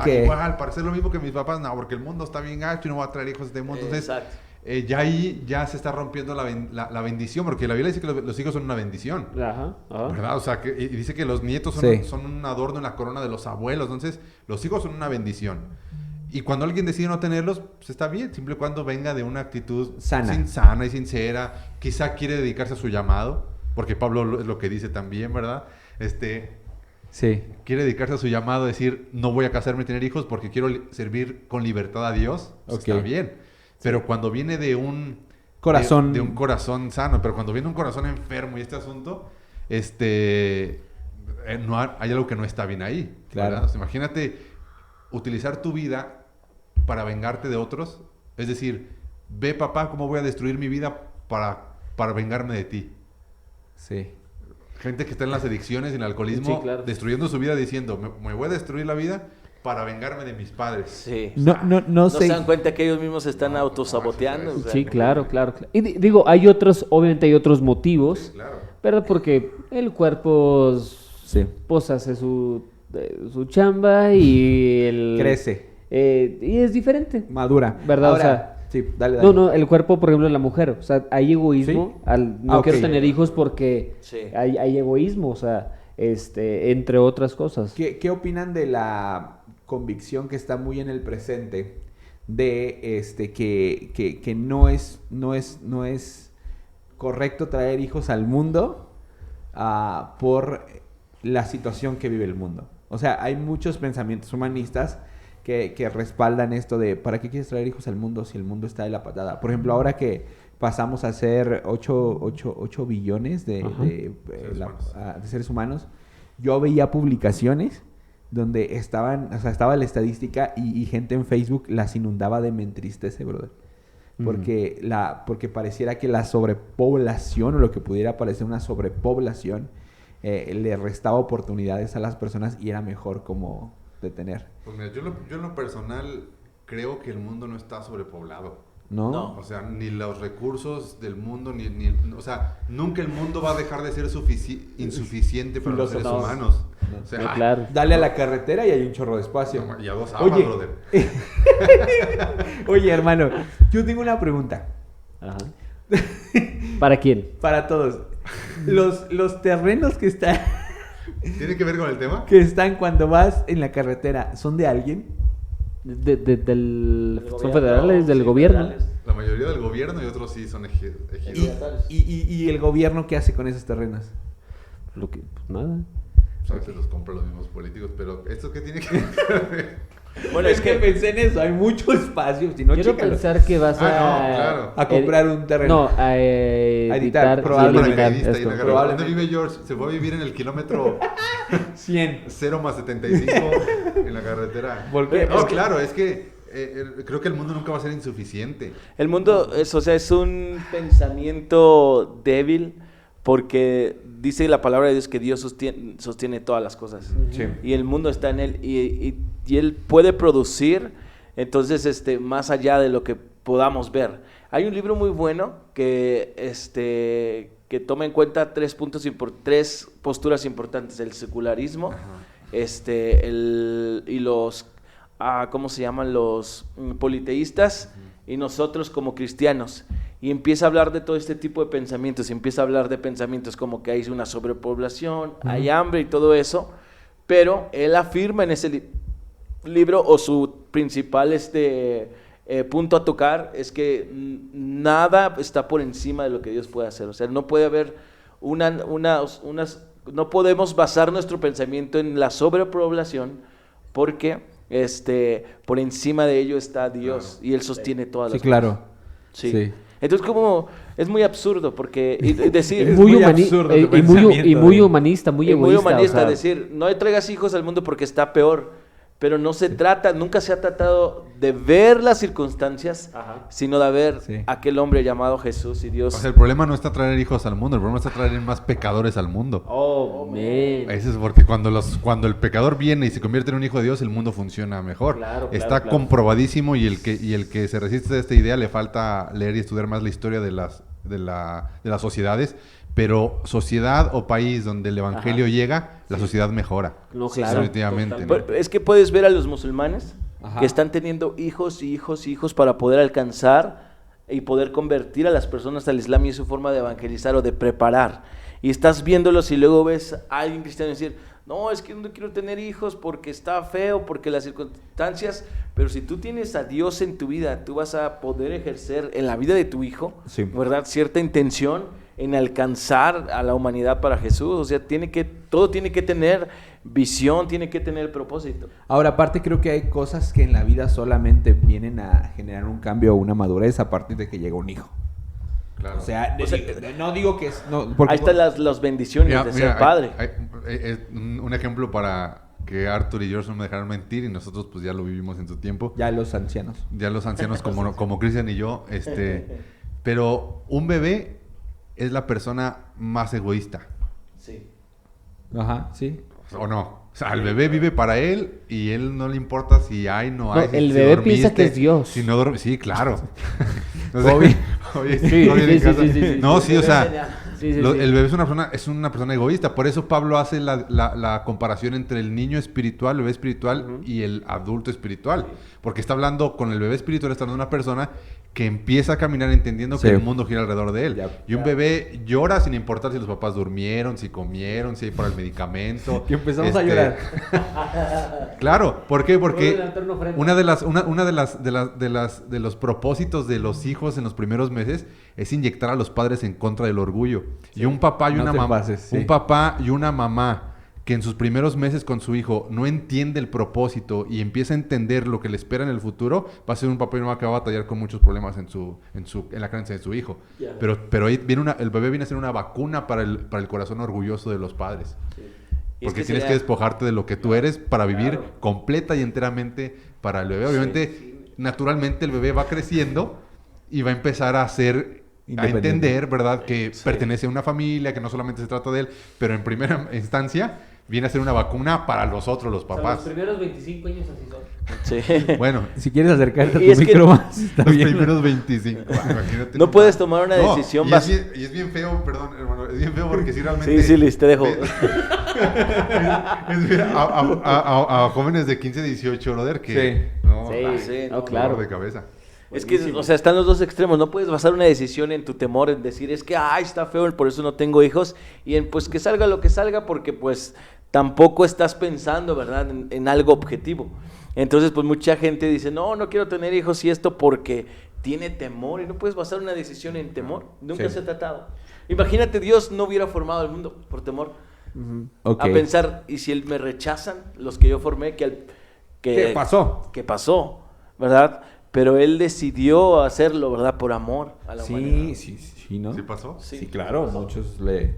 para hacer lo mismo que mis papás, no, porque el mundo está bien gacho y no voy a traer hijos a este mundo. Entonces, Exacto. ya ahí ya se está rompiendo la bendición, porque la Biblia dice que los hijos son una bendición. Ajá, ajá. ¿Verdad? O sea, y dice que los nietos Sí. son un adorno en la corona de los abuelos. Entonces, los hijos son una bendición. Y cuando alguien decide no tenerlos, pues está bien, siempre y cuando venga de una actitud sana y sincera. Quizá quiere dedicarse a su llamado, porque Pablo es lo que dice también, ¿verdad? Sí. Quiere dedicarse a su llamado, decir, no voy a casarme y tener hijos porque quiero servir con libertad a Dios. Pues Ok. está bien. Pero cuando viene de un Corazón. de un corazón sano, pero cuando viene un corazón enfermo y este asunto, no hay algo que no está bien ahí. Claro. ¿Verdad? O sea, imagínate utilizar tu vida para vengarte de otros. Es decir, ve papá cómo voy a destruir mi vida para vengarme de ti. Sí. Gente que está en las adicciones y en el alcoholismo, Sí, claro. destruyendo su vida diciendo, me voy a destruir la vida para vengarme de mis padres. Sí. No ¿No sé. se dan cuenta que ellos mismos se están autosaboteando? O sea, Sí, claro. Y digo, obviamente hay otros motivos, Sí, claro. ¿verdad? Porque el cuerpo Sí. pues hace su chamba y Crece. y es diferente. Madura. ¿Verdad? Ahora, O sea, sí, dale. No, el cuerpo, por ejemplo, de la mujer. O sea, hay egoísmo. ¿Sí? No Ok. quiero tener hijos porque Sí. hay egoísmo, o sea, entre otras cosas. ¿Qué opinan de la convicción que está muy en el presente de que no es correcto traer hijos al mundo por la situación que vive el mundo? O sea, hay muchos pensamientos humanistas que respaldan esto de ¿para qué quieres traer hijos al mundo si el mundo está de la patada? Por ejemplo, ahora que pasamos a ser 8 billones de seres humanos, yo veía publicaciones donde estaba la estadística y gente en Facebook las inundaba de me entristece, brother. Porque pareciera que la sobrepoblación, o lo que pudiera parecer una sobrepoblación, le restaba oportunidades a las personas y era mejor como detener. Pues mira, yo en lo personal creo que el mundo no está sobrepoblado. ¿No? No. O sea, ni los recursos del mundo, o sea, nunca el mundo va a dejar de ser insuficiente para los seres Filósofos. humanos. No. O sea, No, claro. Dale a la carretera y hay un chorro de espacio. y a 2 aguas, Oye. brother. Oye, hermano, yo tengo una pregunta Ajá. ¿Para quién? para todos. Los terrenos que ¿Tiene que ver con el tema? están cuando vas en la carretera, ¿son de alguien? ¿Son federales? ¿Del Sí, gobierno? federales. La mayoría del gobierno y otros sí son ejidos. ¿Y el gobierno qué hace con esos terrenos? Pues nada. A veces los compran los mismos políticos, pero ¿esto qué tiene que ver? Bueno, es que pensé en eso, hay mucho espacio, si no, Quiero chécalo. pensar que vas No, claro. A comprar un terreno. No, a editar. y probablemente. eliminar Paracaidista ahí en esto. la carretera. Probablemente. ¿Dónde vive George? Se fue a vivir en el kilómetro 100. 0 más 75 en la carretera. ¿Por qué? No, Es que- claro, es que creo que el mundo nunca va a ser insuficiente. el mundo es un pensamiento débil porque dice la palabra de Dios que Dios sostiene todas las cosas. Sí. Y el mundo está en él y él puede producir, entonces más allá de lo que podamos ver. Hay un libro muy bueno que toma en cuenta tres posturas importantes: el secularismo, y los ¿cómo se llaman? Los politeístas, y nosotros como cristianos. Y empieza a hablar de todo este tipo de pensamientos, empieza a hablar de pensamientos como que hay una sobrepoblación, hay hambre y todo eso, pero él afirma en ese libro, o su principal punto a tocar, es que nada está por encima de lo que Dios puede hacer. O sea, no puede haber no podemos basar nuestro pensamiento en la sobrepoblación, porque por encima de ello está Dios, y Él sostiene todas Sí, las claro. cosas. Sí. Sí. Entonces, como es muy absurdo, porque y decir Es Muy muy humani- absurdo tu y muy pensamiento, humanista, muy y muy egoísta. humanista, o sea, decir, no traigas hijos al mundo porque está peor, pero no se trata, nunca se ha tratado de ver las circunstancias, Ajá. sino de ver Sí. aquel hombre llamado Jesús y Dios. O sea, el problema no está traer hijos al mundo, el problema está traer más pecadores al mundo. Oh, man. Eso es porque cuando el pecador viene y se convierte en un hijo de Dios, el mundo funciona mejor. Claro, Está claro. comprobadísimo, y el que se resiste a esta idea le falta leer y estudiar más la historia de las sociedades. Pero sociedad o país donde el evangelio llega, la sociedad mejora. No, Sí, claro. definitivamente, ¿no? totalmente. Pero es que puedes ver a los musulmanes Ajá. que están teniendo hijos y hijos y hijos para poder alcanzar y poder convertir a las personas al Islam, y es su forma de evangelizar o de preparar. Y estás viéndolos y luego ves a alguien cristiano decir, no, es que no quiero tener hijos porque está feo, porque las circunstancias, pero si tú tienes a Dios en tu vida, tú vas a poder ejercer en la vida de tu hijo, Sí. ¿verdad? Cierta intención en alcanzar a la humanidad para Jesús. O sea, todo tiene que tener visión, tiene que tener propósito. Ahora, aparte creo que hay cosas que en la vida solamente vienen a generar un cambio o una madurez a partir de que llega un hijo. Claro. O sea, O sea, no digo que es... No, porque Ahí están las bendiciones Mira, de mira, ser padre. un ejemplo para que Arthur y George no me dejaran mentir, y nosotros pues ya lo vivimos en su tiempo. ya los ancianos. Ya los ancianos como Cristian y yo, pero un bebé es la persona más egoísta, Sí. Ajá, sí. ¿o no? O sea, el bebé vive para él y él no le importa si hay, no hay. No, el si bebé piensa que es Dios. Si no dormiste. Sí, claro. No Bobby. Oye, Sí, Bobby en sí, casa. sí, sí, sí. No, sí, o sea, Sí, sí, el sí. bebé es una persona egoísta. Por eso Pablo hace la comparación entre el niño espiritual, el bebé espiritual, y el adulto espiritual. Porque está hablando con el bebé espiritual, está hablando de una persona que empieza a caminar entendiendo Sí. que el mundo gira alrededor de él. Ya. Y un bebé llora sin importar si los papás durmieron, si comieron, si hay para el medicamento. Que empezamos a llorar. Claro, ¿por qué? Puedo Porque levantar una ofrenda. una de los propósitos de los hijos en los primeros meses es inyectar a los padres en contra del orgullo. Y un papá y No una te mamá, pases, sí. un papá y una mamá que en sus primeros meses con su hijo no entiende el propósito y empieza a entender lo que le espera en el futuro, va a ser un papá y una mamá que va a batallar con muchos problemas en la crianza de su hijo. Ya. Pero ahí viene el bebé viene a ser una vacuna para el corazón orgulloso de los padres. Y es Porque que tienes sería- que despojarte de lo que tú eres para vivir Claro. completa y enteramente para el bebé. Obviamente, naturalmente el bebé va creciendo y va a empezar a Independiente. entender, ¿verdad? Que pertenece a una familia, que no solamente se trata de él, pero en primera instancia viene a ser una vacuna para los otros, los O sea, papás. los primeros 25 años así son. Sí. Bueno, Si quieres acercarte a Y tu es que- micro más, está los bien. primeros 25. Imagínate No nomás. puedes tomar una No, decisión y es bien feo, perdón, hermano, es bien feo porque si realmente... Sí, sí, Liz, te dejo. Es bien, a jóvenes de 15, 18, brother, que... Sí. No, Sí, ay, sí, no, no, claro. dolor de cabeza. Es que, o sea, están los dos extremos. No puedes basar una decisión en tu temor, en decir, es que, ay, está feo, por eso no tengo hijos. Y en, pues, que salga lo que salga, porque, pues, tampoco estás pensando, ¿verdad?, en algo objetivo. Entonces, pues, mucha gente dice, no quiero tener hijos y esto porque tiene temor. Y no puedes basar una decisión en temor. Nunca Sí. se ha tratado. Imagínate, Dios no hubiera formado el mundo por temor. Ok. A pensar, ¿y si me rechazan los que yo formé? ¿Qué pasó? ¿Qué pasó? ¿Verdad? Pero él decidió hacerlo, ¿verdad? Por amor a la humanidad. Sí, ¿no? ¿Sí pasó? Sí, claro. Muchos le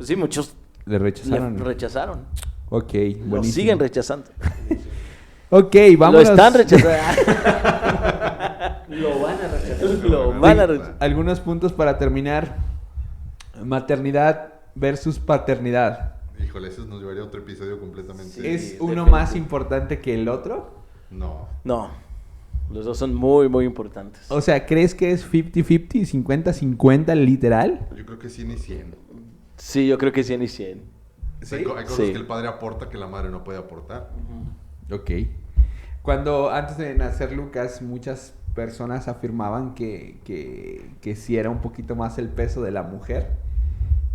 Sí, muchos rechazaron. le rechazaron. Ok, Lo buenísimo. siguen rechazando. Ok, vamos. Lo están rechazando. Lo van a rechazar. Lo van a rechazar. Algunos puntos para terminar. Maternidad versus paternidad. Híjole, eso nos llevaría a otro episodio completamente. Sí. ¿Es uno definitivo. más importante que el otro? No. No, los dos son muy, muy importantes. O sea, ¿crees que es 50-50, 50-50 literal? Yo creo que 100 y 100. Sí, yo creo que 100 y 100. Hay cosas Sí. que el padre aporta que la madre no puede aportar. Ok. Cuando antes de nacer Lucas, muchas personas afirmaban que sí era un poquito más el peso de la mujer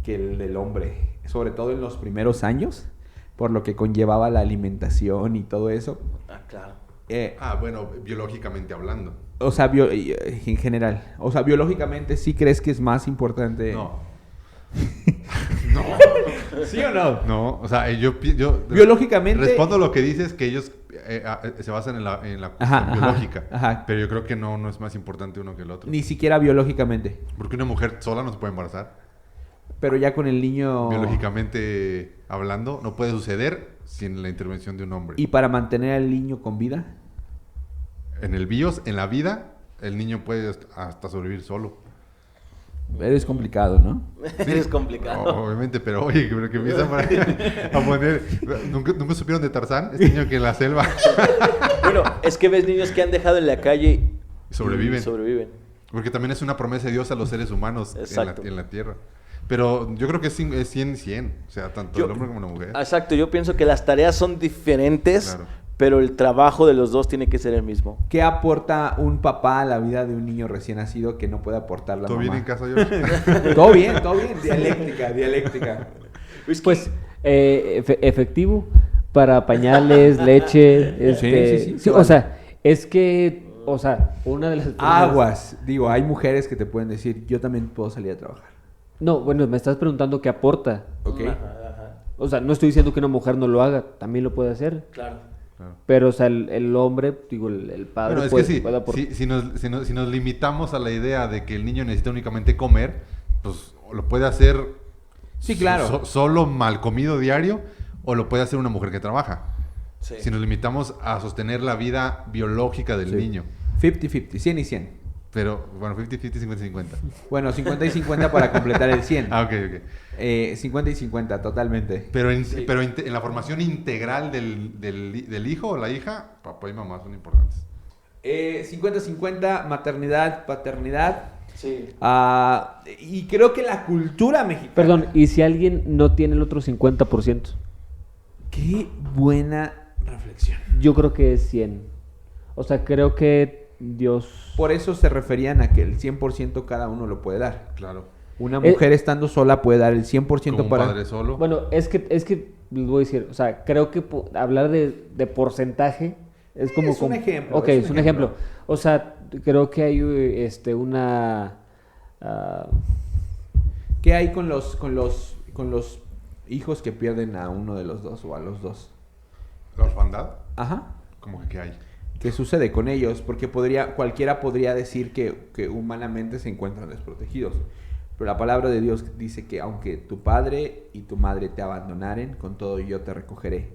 que el del hombre, sobre todo en los primeros años, por lo que conllevaba la alimentación y todo eso. Ah, claro. Bueno, biológicamente hablando. O sea, en general, o sea, biológicamente sí crees que es más importante. No. ¿Sí o no? No, o sea, yo Biológicamente- respondo lo que dices, que ellos se basan en la cuestión Ajá, biológica. ajá. Pero yo creo que no es más importante uno que el otro. Ni siquiera biológicamente, Porque una mujer sola no se puede embarazar. pero ya con el niño. Biológicamente hablando, no puede suceder sin la intervención de un hombre. Y para mantener al niño con vida. En el BIOS, en la vida, el niño puede hasta sobrevivir solo. Es complicado, ¿no? Es complicado. Obviamente, pero oye, que empiezan a poner... ¿Nunca supieron de Tarzán? Este niño que en la selva Bueno, es que ves niños que han dejado en la calle y sobreviven. sobreviven. Porque también es una promesa de Dios a los seres humanos Exacto. en la tierra. Pero yo creo que es 100-100, o sea, tanto el hombre como la mujer. Exacto, yo pienso que las tareas son diferentes, Claro. pero el trabajo de los dos tiene que ser el mismo. ¿Qué aporta un papá a la vida de un niño recién nacido que no puede aportar la ¿Todo mamá? bien en casa, George? Todo bien, todo bien. Dialéctica. Pues efectivo para pañales, leche, sí, o sea, es que, o sea, una de las Aguas. Digo, hay mujeres que te pueden decir, yo también puedo salir a trabajar. No, bueno, me estás preguntando qué aporta. ¿Ok? O sea, no estoy diciendo que una mujer no lo haga, también lo puede hacer. Claro. Claro. Pero, o sea, el hombre, digo, el padre Bueno, es puede, que puede aportar. si nos limitamos a la idea de que el niño necesita únicamente comer, pues lo puede hacer Sí, claro. solo mal comido diario, o lo puede hacer una mujer que trabaja. Sí. Si nos limitamos a sostener la vida biológica del Sí. niño. 50-50, 100 y 100. Pero, bueno, 50-50, 50-50. Bueno, 50 y 50 para completar el 100. Ah, ok. 50 y 50, totalmente. Pero en Sí. la formación integral del hijo o la hija, papá y mamá son importantes. 50-50, maternidad, paternidad. Sí. Y creo que la cultura mexicana... Perdón, ¿y si alguien no tiene el otro 50%? Qué buena reflexión. Yo creo que es 100. O sea, creo que Dios... Por eso se referían a que el 100% cada uno lo puede dar. Claro. Una mujer estando sola puede dar el 100% Como un para... padre solo. Bueno, es que les voy a decir, o sea, creo que hablar de porcentaje es como... Es un ejemplo, Ok, es un es un ejemplo. ejemplo. O sea, creo que hay una... ¿Qué hay con los hijos que pierden a uno de los dos o a los dos? La orfandad, Ajá. como que hay. ¿Qué sucede con ellos? Porque cualquiera podría decir que humanamente se encuentran desprotegidos. Pero la palabra de Dios dice que aunque tu padre y tu madre te abandonaren, con todo yo te recogeré.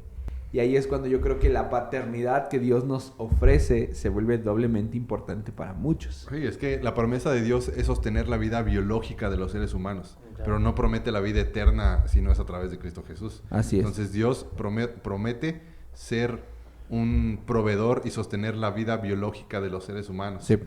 Y ahí es cuando yo creo que la paternidad que Dios nos ofrece se vuelve doblemente importante para muchos. Sí, es que la promesa de Dios es sostener la vida biológica de los seres humanos, Claro. pero no promete la vida eterna si no es a través de Cristo Jesús. Así es. Entonces Dios promete ser un proveedor y sostener la vida biológica de los seres humanos. Sí.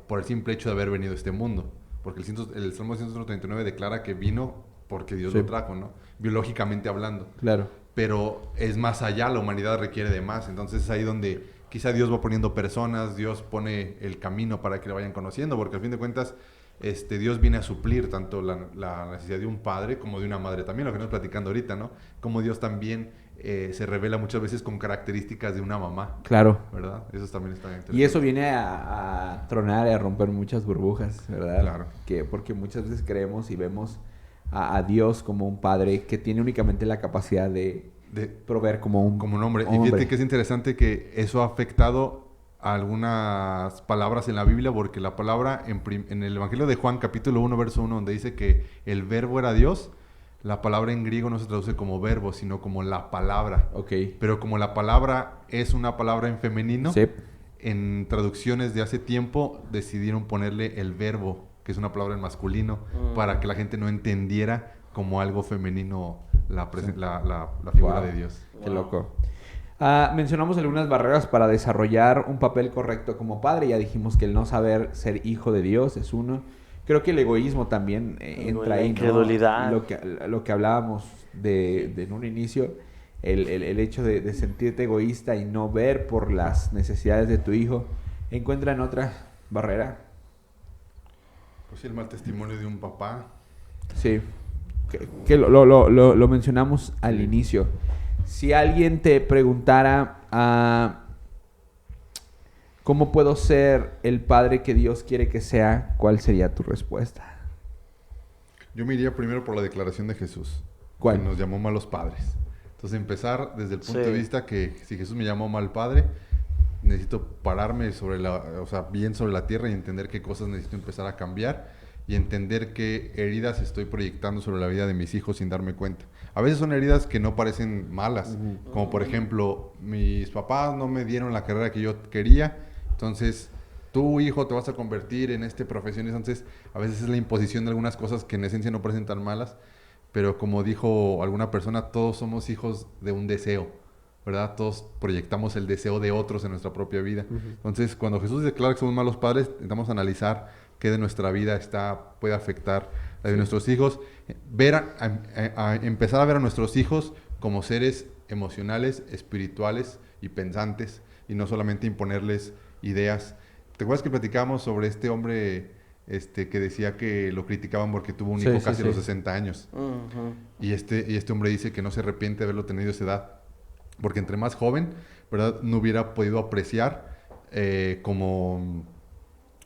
Por el simple hecho de haber venido a este mundo. Porque el Salmo 139 declara que vino porque Dios Sí. lo trajo, ¿no? Biológicamente hablando. Claro. Pero es más allá, la humanidad requiere de más. Entonces es ahí donde quizá Dios va poniendo personas, Dios pone el camino para que le vayan conociendo, porque al fin de cuentas Dios viene a suplir tanto la necesidad de un padre como de una madre también, lo que nos platicando ahorita, ¿no? Como Dios también se revela muchas veces con características de una mamá, Claro. ¿verdad? Eso también está interesante. Y eso viene a tronar y a romper muchas burbujas, ¿verdad? Claro. Porque muchas veces creemos y vemos a Dios como un padre que tiene únicamente la capacidad de proveer como un hombre. Y fíjate que es interesante que eso ha afectado a algunas palabras en la Biblia, porque la palabra en el Evangelio de Juan, capítulo 1, verso 1, donde dice que el verbo era Dios, la palabra en griego no se traduce como verbo, sino como la palabra. Ok. Pero como la palabra es una palabra en femenino, Sí. en traducciones de hace tiempo decidieron ponerle el verbo, que es una palabra en masculino, para que la gente no entendiera como algo femenino la figura Wow. de Dios. Qué Wow. loco. Mencionamos algunas barreras para desarrollar un papel correcto como padre. Ya dijimos que el no saber ser hijo de Dios es uno. Creo que el egoísmo también entra La ahí, ¿no? incredulidad. Lo que hablábamos de en un inicio, el hecho de sentirte egoísta y no ver por las necesidades de tu hijo. ¿Encuentran otra barrera? Pues sí, el mal testimonio de un papá. Sí, que lo mencionamos al inicio. Si alguien te preguntara ¿cómo puedo ser el padre que Dios quiere que sea? ¿Cuál sería tu respuesta? Yo me iría primero por la declaración de Jesús. ¿Cuál? Que nos llamó malos padres. Entonces empezar desde el punto Sí. de vista que si Jesús me llamó mal padre, necesito pararme bien sobre la tierra y entender qué cosas necesito empezar a cambiar y entender qué heridas estoy proyectando sobre la vida de mis hijos sin darme cuenta. A veces son heridas que no parecen malas, como por ejemplo, mis papás no me dieron la carrera que yo quería, entonces tu hijo te vas a convertir en profesión. Entonces a veces es la imposición de algunas cosas que en esencia no parecen tan malas, pero como dijo alguna persona, todos somos hijos de un deseo, ¿verdad? Todos proyectamos el deseo de otros en nuestra propia vida. Entonces, cuando Jesús declara que somos malos padres, intentamos analizar qué de nuestra vida puede afectar la de nuestros hijos, empezar a ver a nuestros hijos como seres emocionales, espirituales y pensantes, y no solamente imponerles ideas. ¿Te acuerdas que platicábamos sobre este hombre que decía que lo criticaban porque tuvo un hijo casi a los 60 años? Ujú. Y este hombre dice que no se arrepiente de haberlo tenido a esa edad, porque entre más joven, ¿verdad?, no hubiera podido apreciar como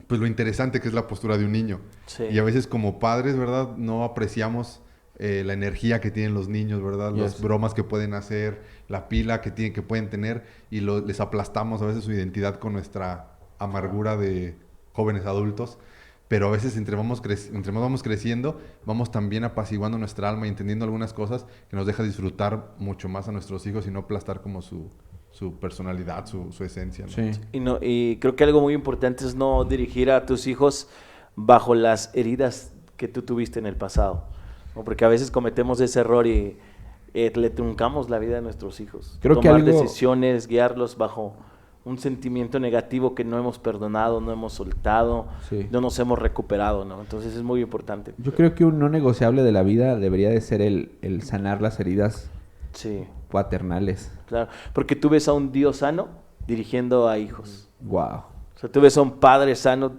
pues lo interesante que es la postura de un niño. Sí. Y a veces como padres, ¿verdad?, no apreciamos la energía que tienen los niños, ¿verdad? Yes. Las bromas que pueden hacer, la pila que pueden tener, y les aplastamos a veces su identidad con nuestra amargura de jóvenes adultos. Pero a veces entre más vamos creciendo, vamos también apaciguando nuestra alma y entendiendo algunas cosas que nos deja disfrutar mucho más a nuestros hijos y no aplastar como su personalidad, su esencia, ¿no? Sí. Y creo que algo muy importante es no dirigir a tus hijos bajo las heridas que tú tuviste en el pasado, ¿no? Porque a veces cometemos ese error y le truncamos la vida a nuestros hijos. Creo que Tomar algo- decisiones, guiarlos bajo un sentimiento negativo que no hemos perdonado, no hemos soltado, Sí. no nos hemos recuperado, ¿no? Entonces es muy importante. Yo creo que un no negociable de la vida debería de ser el sanar las heridas Sí, paternales. claro. Porque tú ves a un Dios sano dirigiendo a hijos. Wow. O sea, tú ves a un padre sano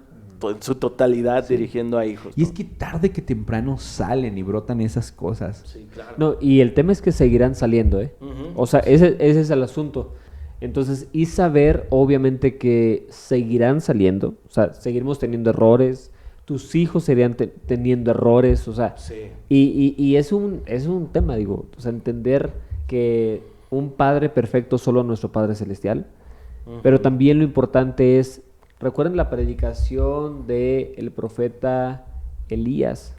en su totalidad dirigiendo a hijos. Y es que tarde que temprano salen y brotan esas cosas. Sí, claro. No, y el tema es que seguirán saliendo, ¿eh? Ujú. O sea, ese es el asunto. Entonces, y saber, obviamente, que seguirán saliendo. O sea, seguiremos teniendo errores. Tus hijos seguirán teniendo errores. O sea, Sí. y es un tema, digo. O sea, entender que un padre perfecto solo nuestro Padre Celestial. Pero también lo importante es, recuerden la predicación del profeta Elías,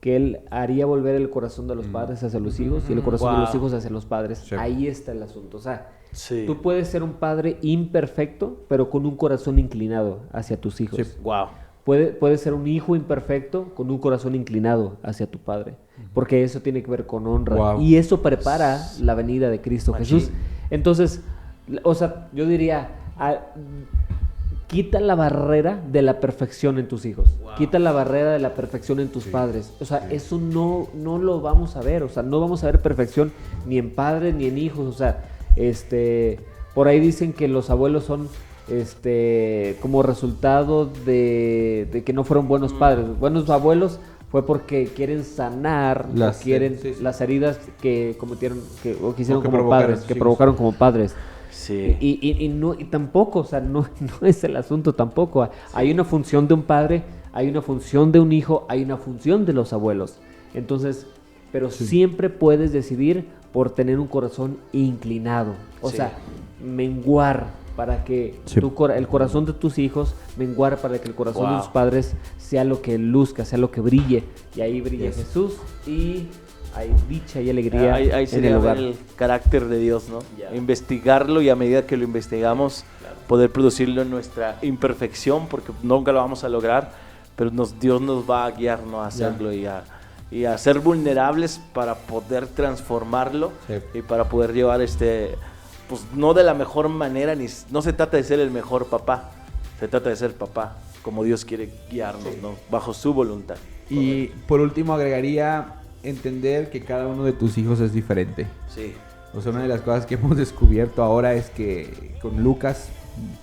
que él haría volver el corazón de los padres hacia los hijos y el corazón de los Wow. hijos hacia los padres. Sí. Ahí está el asunto. O sea, Sí. tú puedes ser un padre imperfecto, pero con un corazón inclinado hacia tus hijos. Sí. Wow. Puede ser un hijo imperfecto con un corazón inclinado hacia tu padre, porque eso tiene que ver con honra. Wow. Y eso prepara la venida de Cristo Machín. Jesús. Entonces, o sea, yo diría, quita la barrera de la perfección en tus hijos. Wow. Quita la barrera de la perfección en tus Sí, padres. O sea, sí. eso no lo vamos a ver. O sea, no vamos a ver perfección ni en padres ni en hijos. O sea, por ahí dicen que los abuelos son como resultado de que no fueron buenos padres. Buenos abuelos fue porque quieren sanar Las- quieren sí, sí. las heridas que cometieron o que hicieron que como provocaron padres, sus que hijos. provocaron como padres. Sí. Y tampoco, o sea, no es el asunto tampoco. Hay una función de un padre, hay una función de un hijo, hay una función de los abuelos. Entonces, pero siempre puedes decidir por tener un corazón inclinado. O Sí. sea, menguar para que Sí. el corazón de tus hijos, menguar para que el corazón de Wow. tus padres sea lo que luzca, sea lo que brille. Y ahí brilla Yes. Jesús y hay dicha y alegría Ahí en sería el ver hogar. el carácter de Dios, ¿no? Ya. Investigarlo y a medida que lo investigamos, poder producirlo en nuestra imperfección, porque nunca lo vamos a lograr, pero Dios nos va a guiar, ¿no?, a hacerlo y a ser vulnerables para poder transformarlo Sí. y para poder llevar pues no de la mejor manera, no se trata de ser el mejor papá, se trata de ser papá, como Dios quiere guiarnos, ¿no?, bajo su voluntad. Y por último agregaría entender que cada uno de tus hijos es diferente. Sí. O sea, una de las cosas que hemos descubierto ahora es que con Lucas,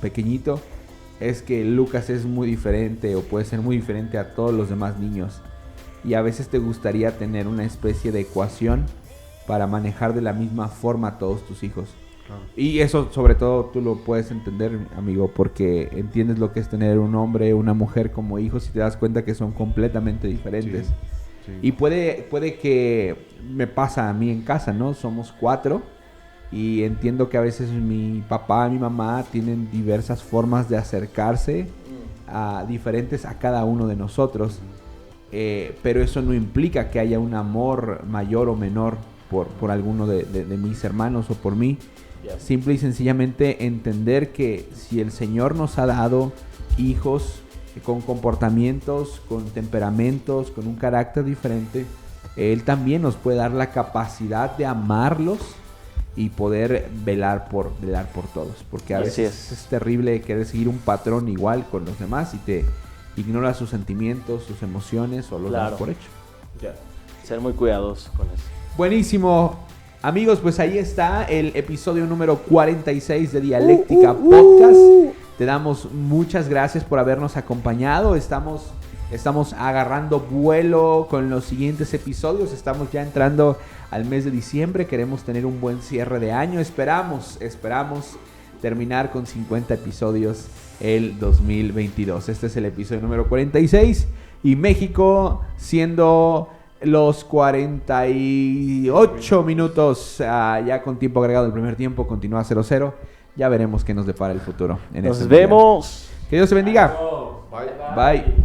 pequeñito, es que Lucas es muy diferente o puede ser muy diferente a todos los demás niños. Y a veces te gustaría tener una especie de ecuación para manejar de la misma forma a todos tus hijos. Claro. Y eso sobre todo tú lo puedes entender, amigo, porque entiendes lo que es tener un hombre o una mujer como hijos y te das cuenta que son completamente diferentes. Sí. Y puede que me pasa a mí en casa, ¿no? Somos 4 y entiendo que a veces mi papá y mi mamá tienen diversas formas de acercarse a diferentes a cada uno de nosotros. Pero eso no implica que haya un amor mayor o menor por alguno de mis hermanos o por mí. Simple y sencillamente entender que si el Señor nos ha dado hijos con comportamientos, con temperamentos, con un carácter diferente, Él también nos puede dar la capacidad de amarlos y poder velar por todos. Porque a Así veces es terrible querer seguir un patrón igual con los demás ignora sus sentimientos, sus emociones o los das Claro. por hecho. Ser muy cuidadosos con eso. Buenísimo. Amigos, pues ahí está el episodio número 46 de Dialéctica Podcast. Te damos muchas gracias por habernos acompañado. Estamos agarrando vuelo con los siguientes episodios. Estamos ya entrando al mes de diciembre. Queremos tener un buen cierre de año. Esperamos terminar con 50 episodios el 2022. Este es el episodio número 46. Y México siendo los 48 minutos ya con tiempo agregado del primer tiempo. Continúa 0-0. Ya veremos qué nos depara el futuro. En Nos este mundial. vemos. Que Dios te bendiga. Bye. Bye.